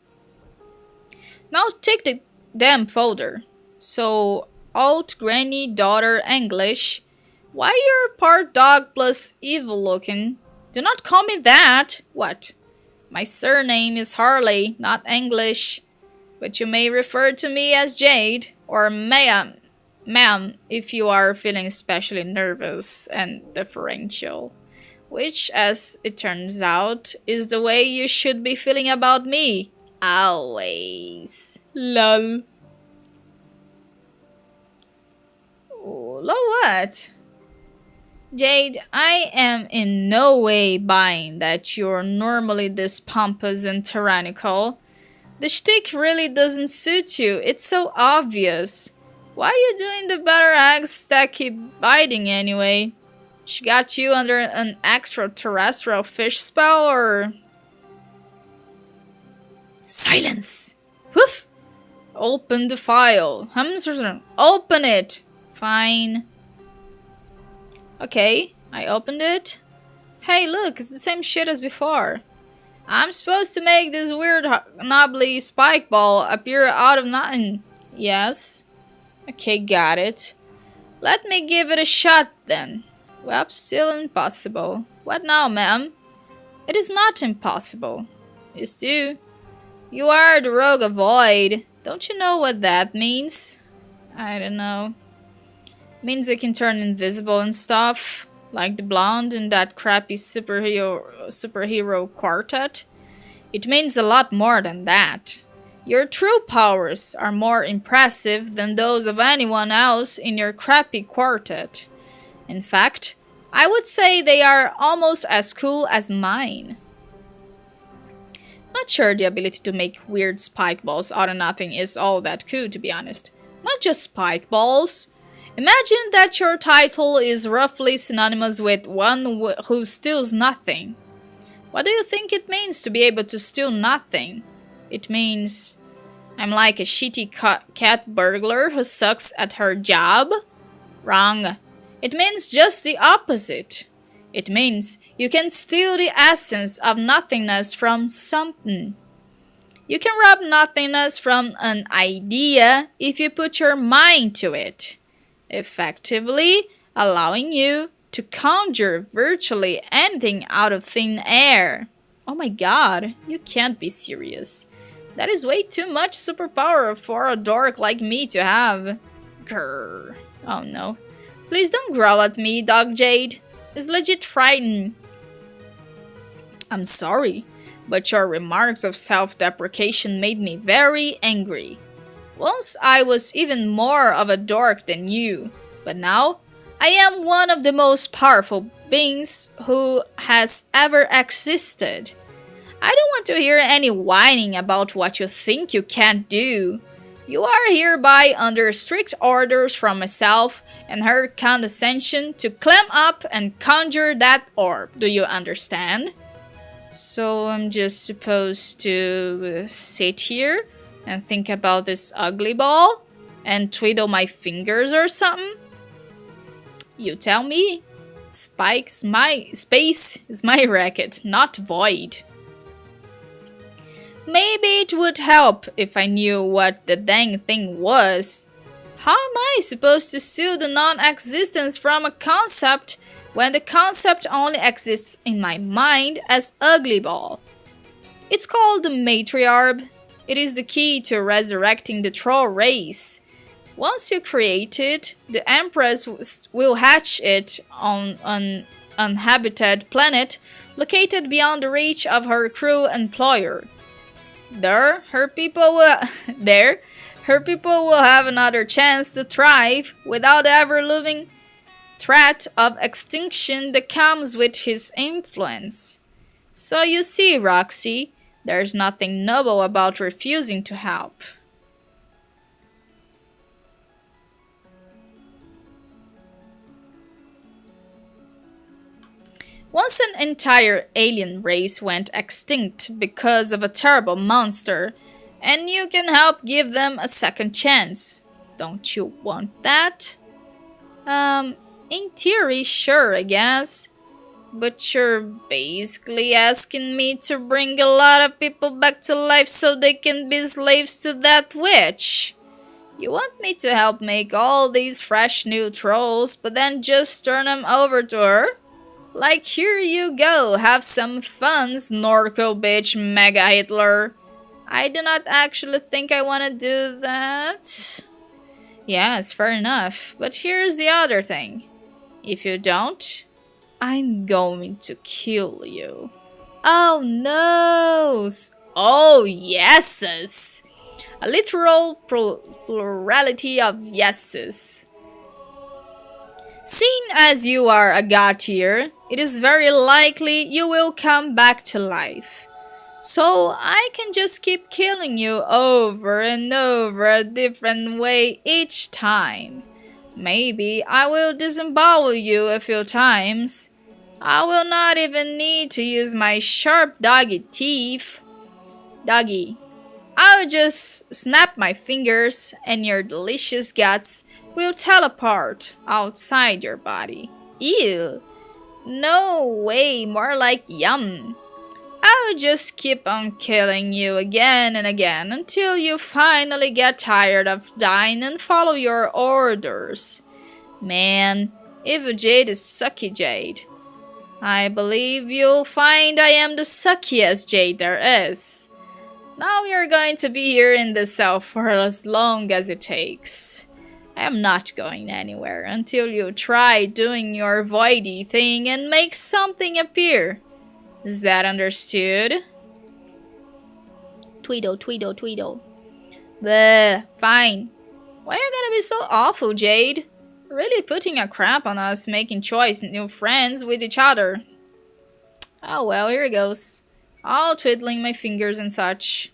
Now take the damn folder. So, alt granny daughter English. Why you're part dog plus evil looking? Do not call me that. What? My surname is Harley, not English. But you may refer to me as Jade or ma'am if you are feeling especially nervous and deferential. Which, as it turns out, is the way you should be feeling about me. Always. Lol. Oh, lol what? Jade, I am in no way buying that you're normally this pompous and tyrannical. The shtick really doesn't suit you, it's so obvious. Why are you doing the better eggs that keep biting anyway? She got you under an extraterrestrial fish spell or... Silence! Woof! Open the file. Open it! Fine. Okay, I opened it. Hey, look, it's the same shit as before. I'm supposed to make this weird knobbly spike ball appear out of nothing. Yes. Okay, got it. Let me give it a shot then. Well, still impossible. What now, ma'am? It is not impossible. Yes, do. You are the rogue avoid. Don't you know what that means? I don't know. Means I can turn invisible and stuff. Like the blonde in that crappy superhero quartet. It means a lot more than that. Your true powers are more impressive than those of anyone else in your crappy quartet. In fact, I would say they are almost as cool as mine. Not sure the ability to make weird spike balls out of nothing is all that cool, to be honest. Not just spike balls. Imagine that your title is roughly synonymous with one who steals nothing. What do you think it means to be able to steal nothing? It means I'm like a shitty cat burglar who sucks at her job? Wrong. It means just the opposite. It means you can steal the essence of nothingness from something. You can rob nothingness from an idea if you put your mind to it, effectively allowing you to conjure virtually anything out of thin air. Oh my god, you can't be serious. That is way too much superpower for a dork like me to have. Grrr. Oh no. Please don't growl at me, Dog Jade. It's legit frightening. I'm sorry, but your remarks of self-deprecation made me very angry. Once I was even more of a dork than you, but now I am one of the most powerful beings who has ever existed. I don't want to hear any whining about what you think you can't do. You are hereby under strict orders from myself and her condescension to climb up and conjure that orb. Do you understand? So I'm just supposed to sit here and think about this ugly ball and twiddle my fingers or something? You tell me. Space is my racket, not void. Maybe it would help if I knew what the dang thing was. How am I supposed to sue the non-existence from a concept when the concept only exists in my mind as ugly ball? It's called the matriarch. It is the key to resurrecting the troll race. Once you create it, the Empress will hatch it on an uninhabited planet located beyond the reach of her cruel employer. There, her people will have another chance to thrive without ever losing threat of extinction that comes with his influence. So you see, Roxy, there's nothing noble about refusing to help. Once an entire alien race went extinct because of a terrible monster, and you can help give them a second chance. Don't you want that? In theory, sure, I guess. But you're basically asking me to bring a lot of people back to life so they can be slaves to that witch. You want me to help make all these fresh new trolls, but then just turn them over to her? Like, here you go, have some fun, snorkel bitch mega Hitler. I do not actually think I want to do that. Yes, fair enough, but here's the other thing. If you don't, I'm going to kill you. Oh no! Oh yeses! A literal plurality of yeses. Seeing as you are a god here, it is very likely you will come back to life. So I can just keep killing you over and over a different way each time. Maybe I will disembowel you a few times. I will not even need to use my sharp doggy teeth. Doggy. I'll just snap my fingers and your delicious guts will teleport outside your body. Ew. No way, more like yum. I'll just keep on killing you again and again until you finally get tired of dying and follow your orders. Man, Evil Jade is sucky Jade. I believe you'll find I am the suckiest Jade there is. Now you're going to be here in the cell for as long as it takes. I am not going anywhere until you try doing your voidy thing and make something appear. Is that understood? Tweedle, tweedle, tweedle. Bleh, fine. Why are you gonna be so awful, Jade? Really putting a crap on us making choice new friends with each other. Oh well, here it goes. All twiddling my fingers and such.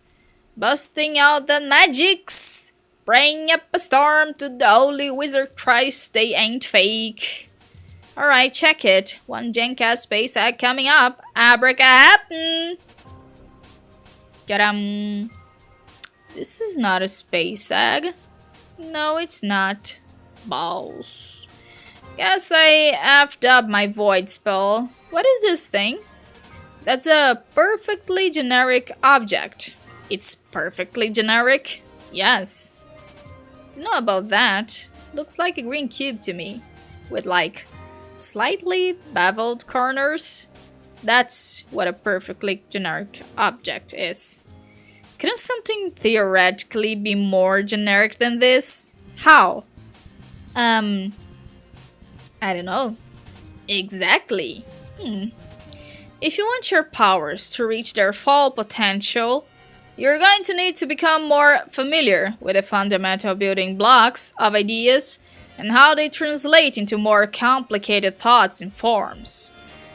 Busting out the magics! Bring up a storm to the holy wizard Christ, they ain't fake. Alright, check it. One jank-ass space egg coming up. Abracadabra! Ta-dam! This is not a space egg. No, it's not. Balls. Guess I effed up my void spell. What is this thing? That's a perfectly generic object. It's perfectly generic? Yes. Don't know about that. Looks like a green cube to me. With like slightly beveled corners. That's what a perfectly generic object is. Couldn't something theoretically be more generic than this? How? I don't know. Exactly. If you want your powers to reach their full potential, you're going to need to become more familiar with the fundamental building blocks of ideas and how they translate into more complicated thoughts and forms.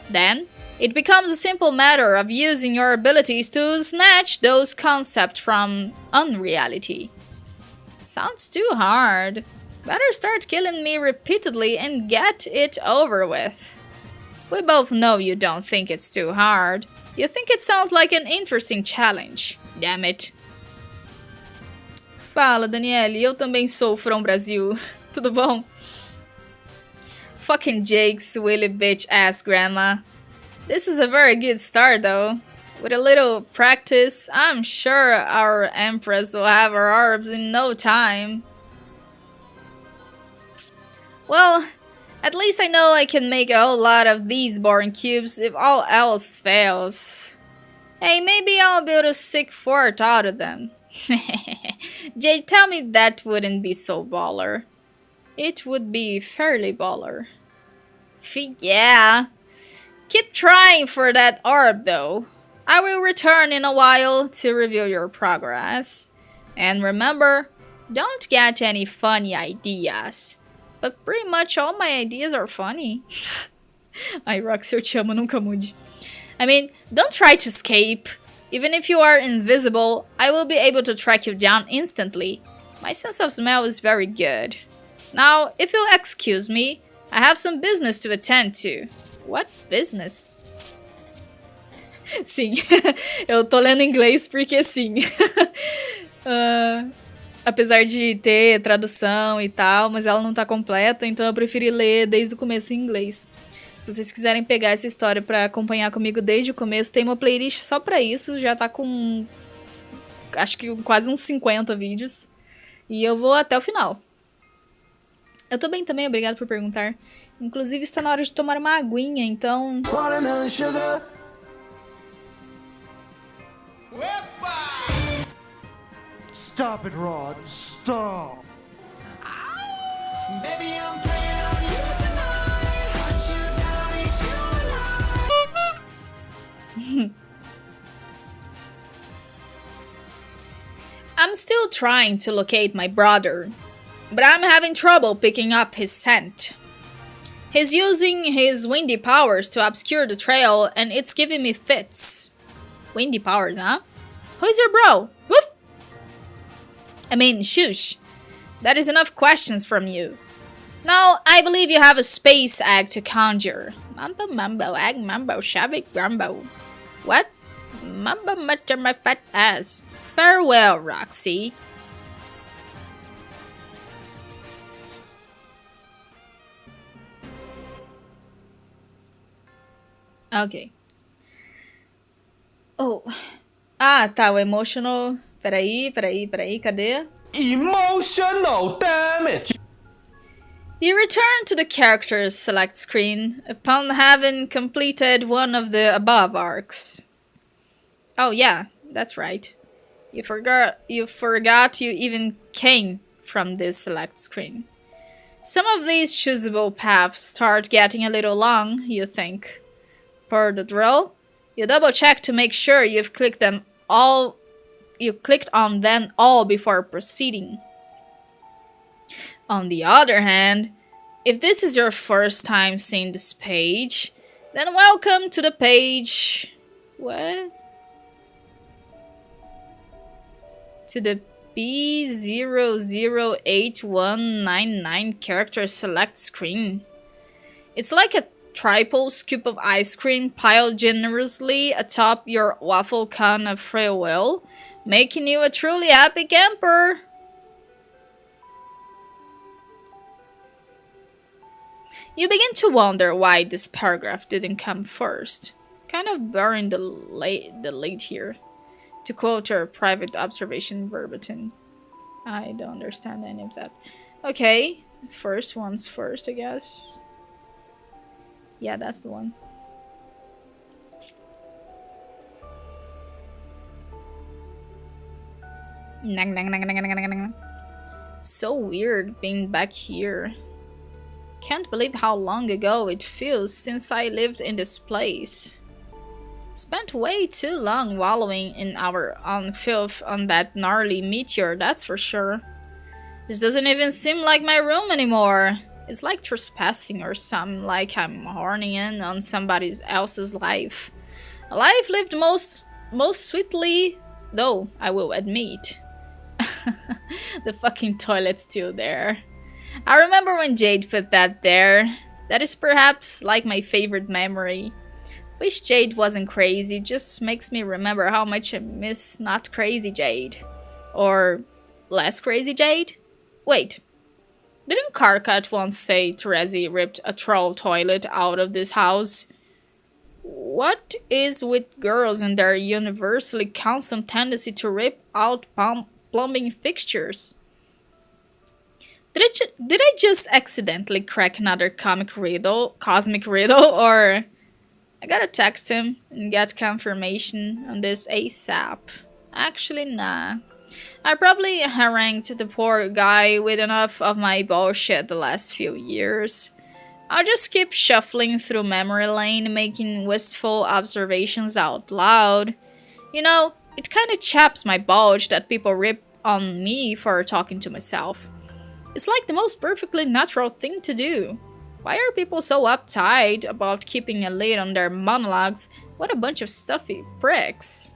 Then, it becomes a simple matter of using your abilities to snatch those concepts from unreality. Sounds too hard. Better start killing me repeatedly and get it over with. We both know you don't think it's too hard. You think it sounds like an interesting challenge. Damn it. Fala, Daniele. Eu também sou from Brasil. Tudo bom? Fucking Jake's willy bitch ass grandma. This is a very good start though. With a little practice, I'm sure our Empress will have her orbs in no time. Well, at least I know I can make a whole lot of these boring cubes if all else fails. Hey, maybe I'll build a sick fort out of them. Jade, tell me that wouldn't be so baller. It would be fairly baller. Yeah. Keep trying for that orb though. I will return in a while to review your progress. And remember, don't get any funny ideas. But pretty much all my ideas are funny. Ai, Rox, eu te amo, nunca mude. I mean, don't try to escape. Even if you are invisible, I will be able to track you down instantly. My sense of smell is very good. Now, if you'll excuse me, I have some business to attend to. What business? Sim, eu tô lendo em inglês porque sim. Apesar de ter tradução e tal, mas ela não tá completa, então eu preferi ler desde o começo em inglês. Se vocês quiserem pegar essa história pra acompanhar comigo desde o começo, tem uma playlist só pra isso, já tá com acho que quase uns 50 vídeos. E eu vou até o final. Eu tô bem também, obrigado por perguntar. Inclusive está na hora de tomar uma aguinha, então... Watermelon sugar. Stop it, Rod. Stop. Baby, I'm playing on you tonight. Hunt you down, eat you alive. I'm still trying to locate my brother, but I'm having trouble picking up his scent. He's using his windy powers to obscure the trail, and it's giving me fits. Windy powers, huh? Who's your bro? Woof! I mean, shush. That is enough questions from you. Now, I believe you have a space egg to conjure. Mambo, mambo, egg, mambo, shabby, grumbo. What? Mambo, mutter my fat ass. Farewell, Roxy. Ok. Oh. Ah, tá, o emotional... Peraí, cadê? Emotional damage. You return to the characters select screen upon having completed one of the above arcs. Oh yeah, that's right. You forgot you even came from this select screen. Some of these choosable paths start getting a little long, you think. Per the drill, you double check to make sure you've clicked on them all before proceeding. On the other hand, if this is your first time seeing this page, then welcome to the page... What? To the B008199 character select screen. It's like a triple scoop of ice cream piled generously atop your waffle cone of farewell, making you a truly happy camper. You begin to wonder why this paragraph didn't come first. Kind of burying the lead here. To quote your private observation verbatim. I don't understand any of that. Okay, first one's first, I guess. Yeah, that's the one. So weird being back here. Can't believe how long ago it feels since I lived in this place. Spent way too long wallowing in our own filth on that gnarly meteor, that's for sure. This doesn't even seem like my room anymore. It's like trespassing or something, like I'm horning in on somebody else's life. A life lived most sweetly, though, I will admit. The fucking toilet's still there. I remember when Jade put that there. That is perhaps like my favorite memory. Wish Jade wasn't crazy, just makes me remember how much I miss not crazy Jade. Or less crazy Jade? Wait, didn't Karkat once say Terezi ripped a troll toilet out of this house? What is with girls and their universally constant tendency to rip out plumbing fixtures? Did I just accidentally crack another cosmic riddle, or I gotta text him and get confirmation on this ASAP? Actually, nah. I probably harangued the poor guy with enough of my bullshit the last few years. I'll just keep shuffling through memory lane, making wistful observations out loud. You know, it kinda chaps my bulge that people rip on me for talking to myself. It's like the most perfectly natural thing to do. Why are people so uptight about keeping a lid on their monologues? What a bunch of stuffy pricks.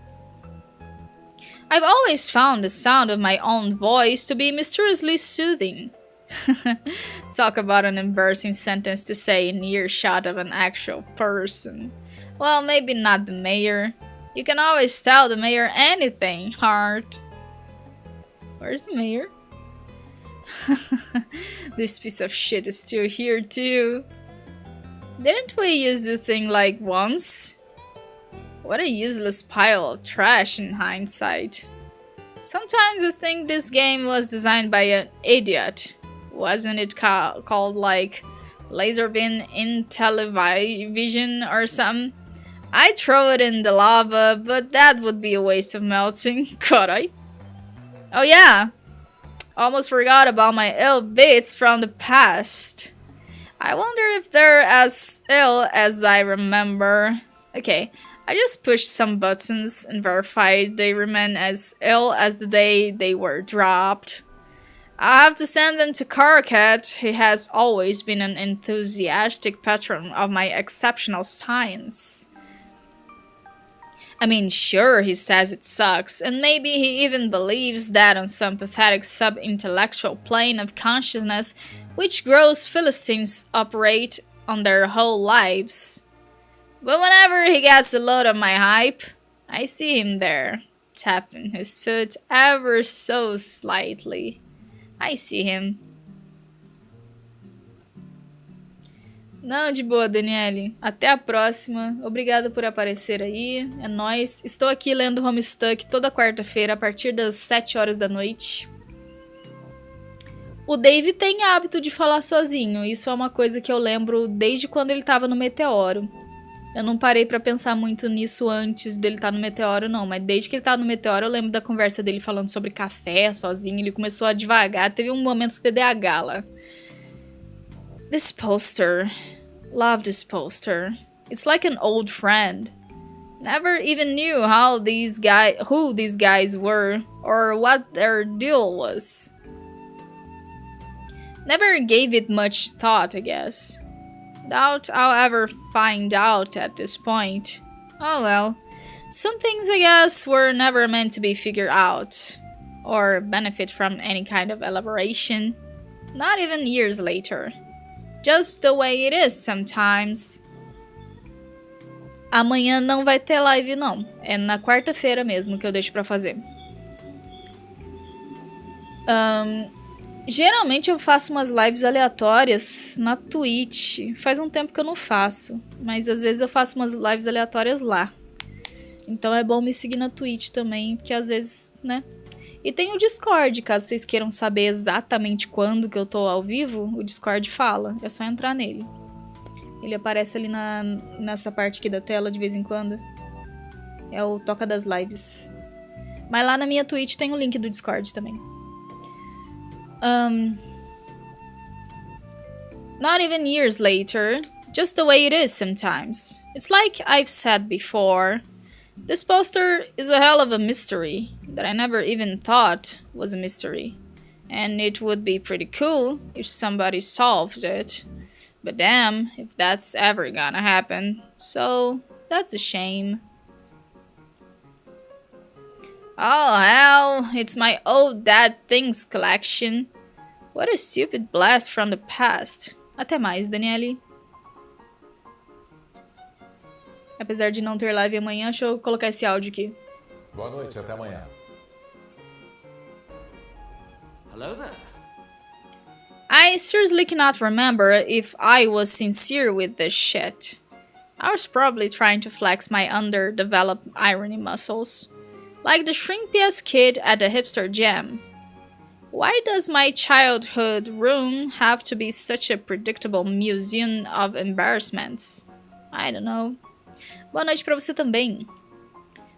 I've always found the sound of my own voice to be mysteriously soothing. Talk about an embarrassing sentence to say in earshot of an actual person. Well, maybe not the mayor. You can always tell the mayor anything, Heart. Where's the mayor? This piece of shit is still here too. Didn't we use the thing like once? What a useless pile of trash in hindsight. Sometimes I think this game was designed by an idiot. Wasn't it called like laser beam Intellivision or something? I'd throw it in the lava, but that would be a waste of melting. Could I? Oh yeah! Almost forgot about my ill bits from the past. I wonder if they're as ill as I remember. Okay, I just pushed some buttons and verified they remain as ill as the day they were dropped. I have to send them to Karkat. He has always been an enthusiastic patron of my exceptional science. I mean, sure, he says it sucks, and maybe he even believes that on some pathetic sub-intellectual plane of consciousness which gross Philistines operate on their whole lives. But whenever he gets a load of my hype, I see him there, tapping his foot ever so slightly. I see him. Não, de boa, Daniele. Até a próxima. Obrigada por aparecer aí. É nóis. Estou aqui lendo Homestuck toda quarta-feira a partir das 7 horas da noite. O Dave tem hábito de falar sozinho. Isso é uma coisa que eu lembro desde quando ele estava no Meteoro. Eu não parei pra pensar muito nisso antes dele estar no Meteoro, não. Mas desde que ele tá no Meteoro, eu lembro da conversa dele falando sobre café sozinho. Ele começou a devagar. Teve um momento TDAH lá. This poster. Love this poster. It's like an old friend. Never even knew who these guys were or what their deal was. Never gave it much thought, I guess. Doubt I'll ever find out at this point. Oh well. Some things, I guess, were never meant to be figured out or benefit from any kind of elaboration. Not even years later. Just the way it is sometimes. Amanhã não vai ter live, não. É na quarta-feira mesmo que eu deixo pra fazer. Geralmente eu faço umas lives aleatórias na Twitch. Faz um tempo que eu não faço. Mas às vezes eu faço umas lives aleatórias lá. Então é bom me seguir na Twitch também, porque às vezes, né? E tem o Discord, caso vocês queiram saber exatamente quando que eu tô ao vivo, o Discord fala. É só entrar nele. Ele aparece ali nessa parte aqui da tela de vez em quando. É o Toca das Lives. Mas lá na minha Twitch tem o link do Discord também. Not even years later, just the way it is sometimes. It's like I've said before. This poster is a hell of a mystery that I never even thought was a mystery. And it would be pretty cool if somebody solved it. But damn, if that's ever gonna happen. So, that's a shame. Oh hell, it's my old Dad Things collection. What a stupid blast from the past. Até mais, Daniele. Apesar de não ter live amanhã, deixa eu colocar esse áudio aqui. Boa noite, até amanhã. Hello there. I seriously cannot remember if I was sincere with this shit. I was probably trying to flex my underdeveloped irony muscles. Like the shrimpiest kid at the hipster jam. Why does my childhood room have to be such a predictable museum of embarrassments? I don't know. Boa noite pra você também.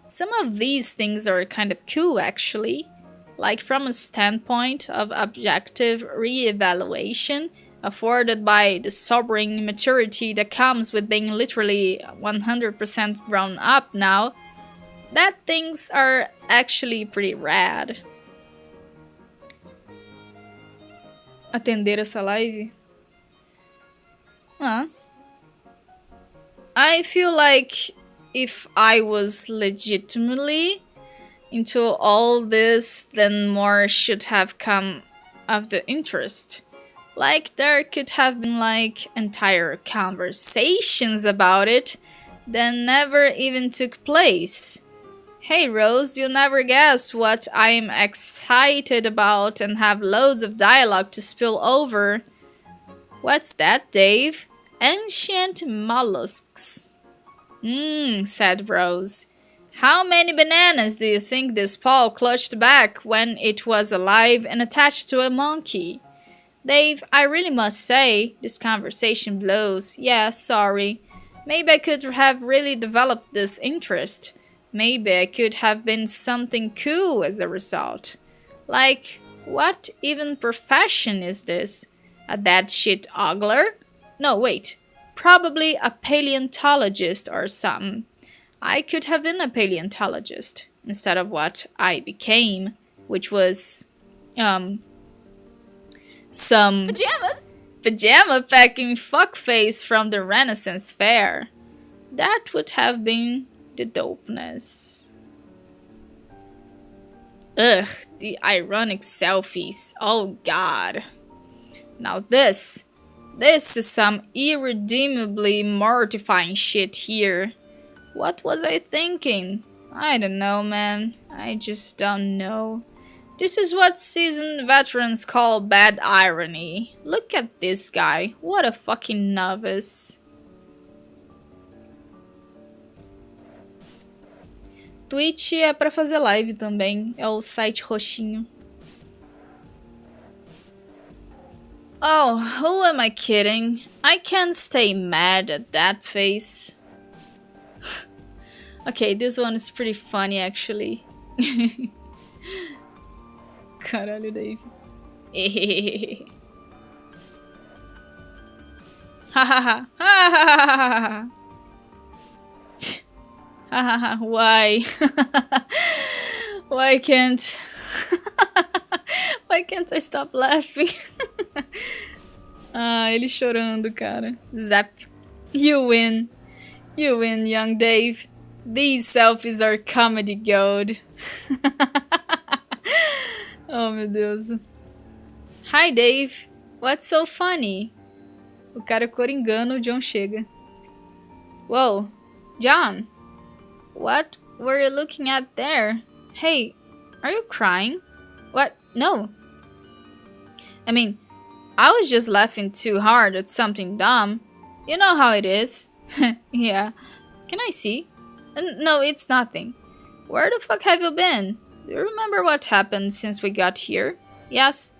Some of these things are kind of cool, actually. Like from a standpoint of objective re-evaluation afforded by the sobering maturity that comes with being literally 100% grown up now, that things are actually pretty rad. Atender essa live? I feel like if I was legitimately into all this, then more should have come of the interest. Like there could have been like entire conversations about it that never even took place. Hey Rose, you'll never guess what I'm excited about and have loads of dialogue to spill over. What's that, Dave? Ancient mollusks. Said Rose. How many bananas do you think this Paul clutched back when it was alive and attached to a monkey? Dave, I really must say, this conversation blows. Yeah, sorry. Maybe I could have really developed this interest. Maybe I could have been something cool as a result. Like, what even profession is this? A dead shit ogler? No, wait. Probably a paleontologist or something. I could have been a paleontologist instead of what I became, which was, some Pajamas? pajama packing fuckface from the Renaissance Fair. That would have been the dopeness. Ugh, the ironic selfies. Oh god. Now this is some irredeemably mortifying shit here. What was I thinking? I don't know, man. I just don't know. This is what seasoned veterans call bad irony. Look at this guy. What a fucking novice. Twitch é pra fazer live também. É o site roxinho. Oh, who am I kidding? I can't stay mad at that face. Okay, this one is pretty funny actually. Caralho, Dave. Hahaha. Hahaha. Hahaha. Why? Why can't Why can't I stop laughing? Ah, ele chorando, cara. Zap. You win. You win, young Dave. These selfies are comedy gold. Oh, meu Deus. Hi, Dave. What's so funny? O cara coringando, o John chega. Whoa. John. What were you looking at there? Hey, are you crying? What? No. I mean, I was just laughing too hard at something dumb. You know how it is. Yeah. Can I see? No, it's nothing. Where the fuck have you been? Do you remember what happened since we got here? Yes.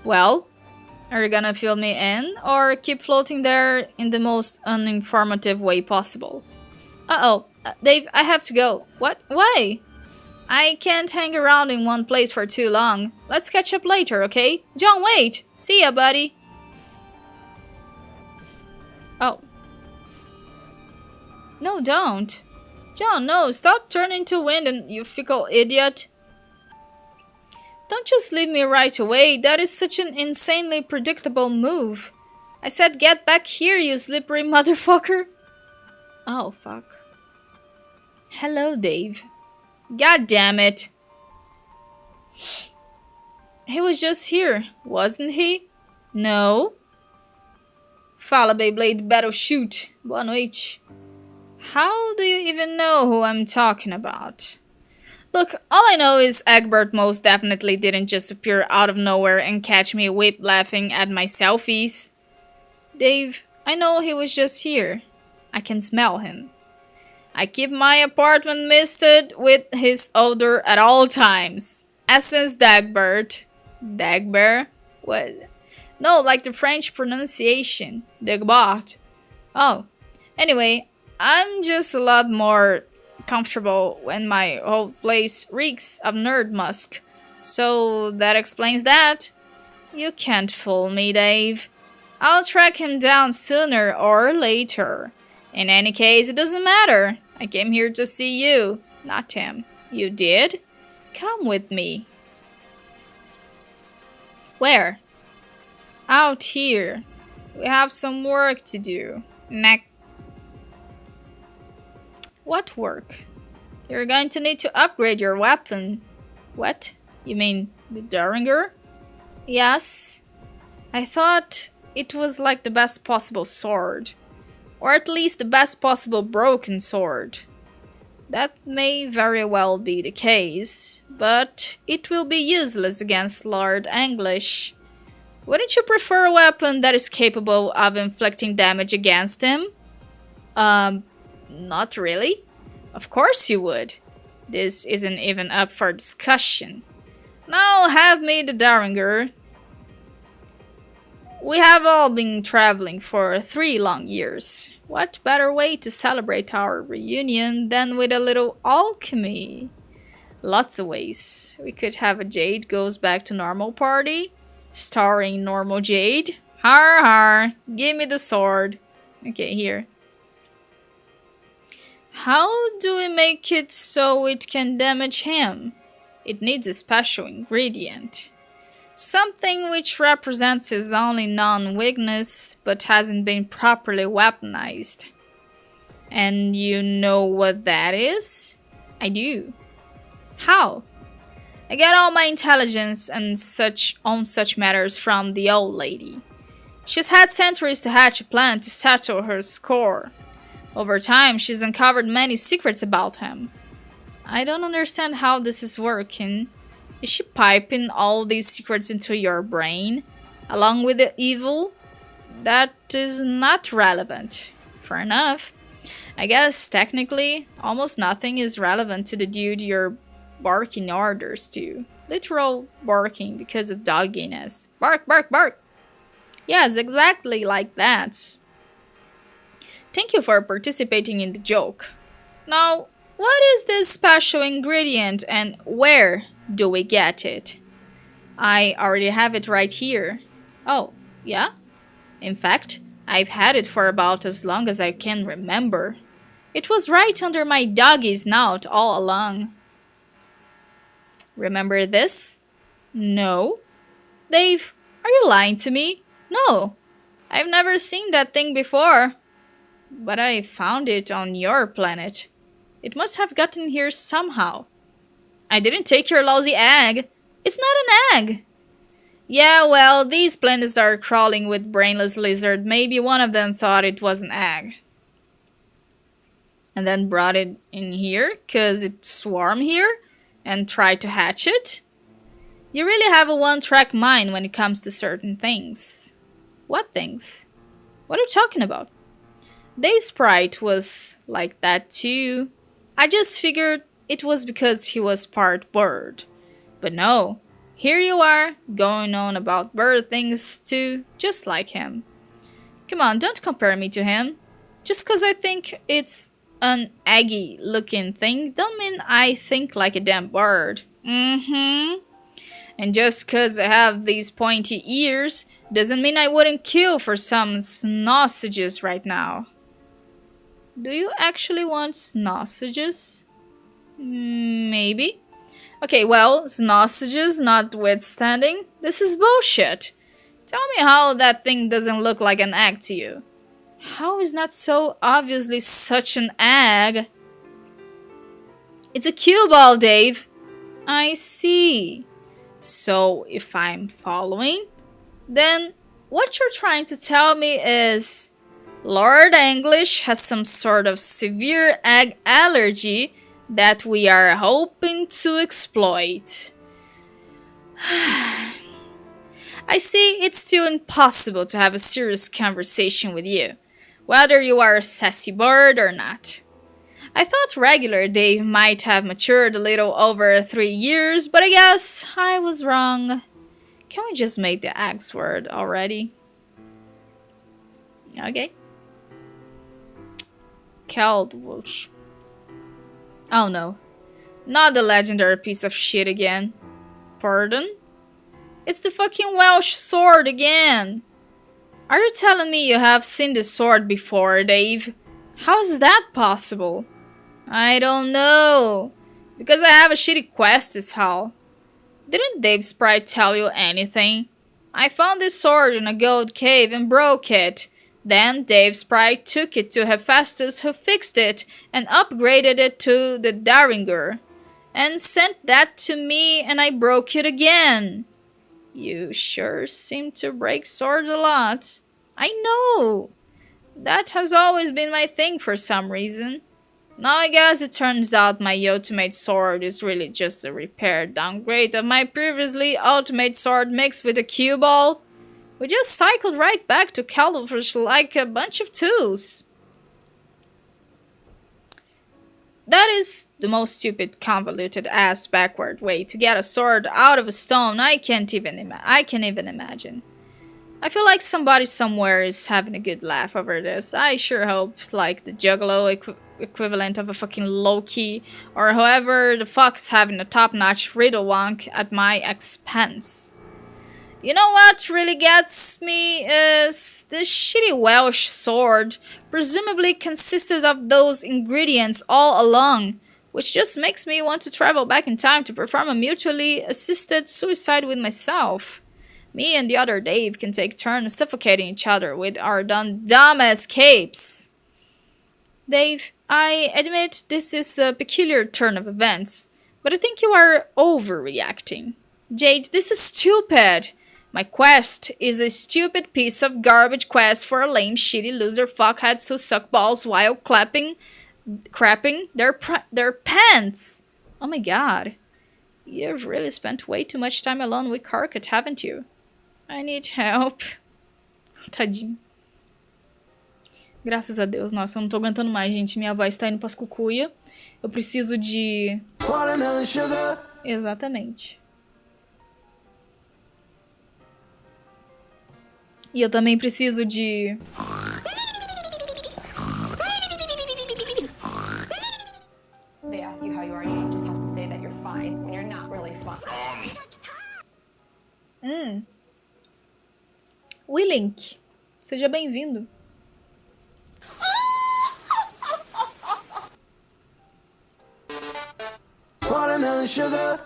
Well, are you gonna fill me in or keep floating there in the most uninformative way possible? Uh-oh. Dave, I have to go. What? Why? I can't hang around in one place for too long. Let's catch up later, okay? John, wait! See ya, buddy! Oh. No, don't. John, no, stop turning to wind, and you fickle idiot. Don't just leave me right away. That is such an insanely predictable move. I said get back here, you slippery motherfucker. Oh, fuck. Hello, Dave. God damn it. He was just here, wasn't he? No. Fala, Beyblade Battle Shoot. Boa noite. How do you even know who I'm talking about? Look, all I know is Egbert most definitely didn't just appear out of nowhere and catch me whip laughing at my selfies. Dave, I know he was just here. I can smell him. I keep my apartment misted with his odor at all times. Essence Dagbert. Dagbear? What? No, like the French pronunciation. Dagbert. Oh. Anyway, I'm just a lot more comfortable when my whole place reeks of nerd musk. So that explains that. You can't fool me, Dave. I'll track him down sooner or later. In any case, it doesn't matter. I came here to see you, not him. You did? Come with me. Where? Out here. We have some work to do. What work? You're going to need to upgrade your weapon. What? You mean the Derringer? Yes. I thought it was like the best possible sword. Or at least the best possible broken sword. That may very well be the case, but it will be useless against Lord English. Wouldn't you prefer a weapon that is capable of inflicting damage against him? Not really. Of course you would. This isn't even up for discussion. Now have me the Derringer. We have all been traveling for 3 long years. What better way to celebrate our reunion than with a little alchemy? Lots of ways. We could have a Jade Goes Back to Normal party, starring normal Jade. Har har, give me the sword. Okay, here. How do we make it so it can damage him? It needs a special ingredient. Something which represents his only non-weakness, but hasn't been properly weaponized. And you know what that is? I do. How? I get all my intelligence and on such matters from the old lady. She's had centuries to hatch a plan to settle her score. Over time, she's uncovered many secrets about him. I don't understand how this is working. Is she piping all these secrets into your brain, along with the evil? That is not relevant. Fair enough. I guess, technically, almost nothing is relevant to the dude you're barking orders to. Literal barking because of dogginess. Bark, bark, bark! Yes, exactly like that. Thank you for participating in the joke. Now, what is this special ingredient and where do we get it? I already have it right here. Oh, yeah? In fact, I've had it for about as long as I can remember. It was right under my doggy's snout all along. Remember this? No. Dave, are you lying to me? No. I've never seen that thing before. But I found it on your planet. It must have gotten here somehow. I didn't take your lousy egg. It's not an egg. Yeah, well, these planets are crawling with brainless lizard. Maybe one of them thought it was an egg. And then brought it in here, cause it swarmed here, and tried to hatch it? You really have a one-track mind when it comes to certain things. What things? What are you talking about? Dave's sprite was like that too. I just figured it was because he was part bird. But no, here you are, going on about bird things too, just like him. Come on, don't compare me to him. Just cause I think it's an eggy looking thing, don't mean I think like a damn bird. And just cause I have these pointy ears, doesn't mean I wouldn't kill for some sausages right now. Do you actually want sausages? Maybe. Okay, well, sausages notwithstanding, this is bullshit. Tell me how that thing doesn't look like an egg to you. How is that so obviously such an egg? It's a cue ball, Dave. I see. So, if I'm following, then what you're trying to tell me is Lord English has some sort of severe egg allergy that we are hoping to exploit. I see it's still impossible to have a serious conversation with you, whether you are a sassy bird or not. I thought regular Dave might have matured a little over 3 years, but I guess I was wrong. Can we just make the X word already? Okay. Keldwush. Oh no. Not the legendary piece of shit again. Pardon? It's the fucking Welsh sword again. Are you telling me you have seen this sword before, Dave? How is that possible? I don't know. Because I have a shitty quest is how. Didn't Dave's sprite tell you anything? I found this sword in a gold cave and broke it. Then Dave's sprite took it to Hephaestus, who fixed it and upgraded it to the Derringer. And sent that to me and I broke it again. You sure seem to break swords a lot. I know! That has always been my thing for some reason. Now I guess it turns out my ultimate sword is really just a repaired downgrade of my previously ultimate sword mixed with a cue ball. We just cycled right back to Calvus like a bunch of twos. That is the most stupid, convoluted ass backward way to get a sword out of a stone I can't even imagine. I feel like somebody somewhere is having a good laugh over this. I sure hope, like the Juggalo equivalent of a fucking Loki, or whoever the fuck's having a top-notch riddle wonk at my expense. You know what really gets me is this shitty Welsh sword presumably consisted of those ingredients all along, which just makes me want to travel back in time to perform a mutually assisted suicide with myself. Me and the other Dave can take turns suffocating each other with our dumbass capes. Dave, I admit this is a peculiar turn of events, but I think you are overreacting. Jade, this is stupid. My quest is a stupid piece of garbage quest for a lame, shitty loser fuckheads who suck balls while crapping their pants. Oh my god. You've really spent way too much time alone with Carcat, haven't you? I need help. Tadinho. Graças a Deus. Nossa, eu não tô aguentando mais, gente. Minha voz tá indo pras cucuia. Eu preciso de... Watermelon sugar. Exatamente. E eu também preciso de... They ask you how you are, you just have to say that you're fine when you're not really fine. Willink, seja bem-vindo. Watermelon sugar.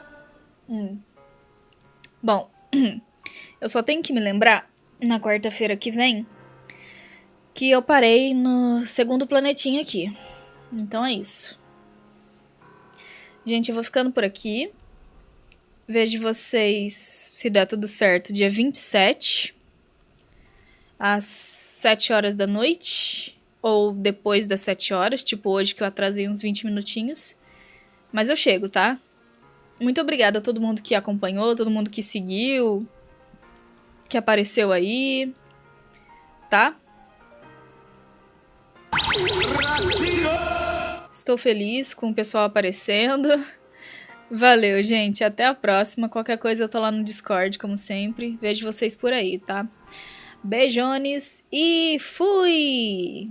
Bom, eu só tenho que me lembrar, na quarta-feira que vem, que eu parei no segundo planetinha aqui. Então é isso. Gente, eu vou ficando por aqui. Vejo vocês, se der tudo certo, dia 27, às 7 horas da noite, ou depois das 7 horas, tipo hoje que eu atrasei uns 20 minutinhos. Mas eu chego, tá? Muito obrigada a todo mundo que acompanhou, todo mundo que seguiu, que apareceu aí, tá? Estou feliz com o pessoal aparecendo. Valeu, gente. Até a próxima. Qualquer coisa eu tô lá no Discord, como sempre. Vejo vocês por aí, tá? Beijones e fui!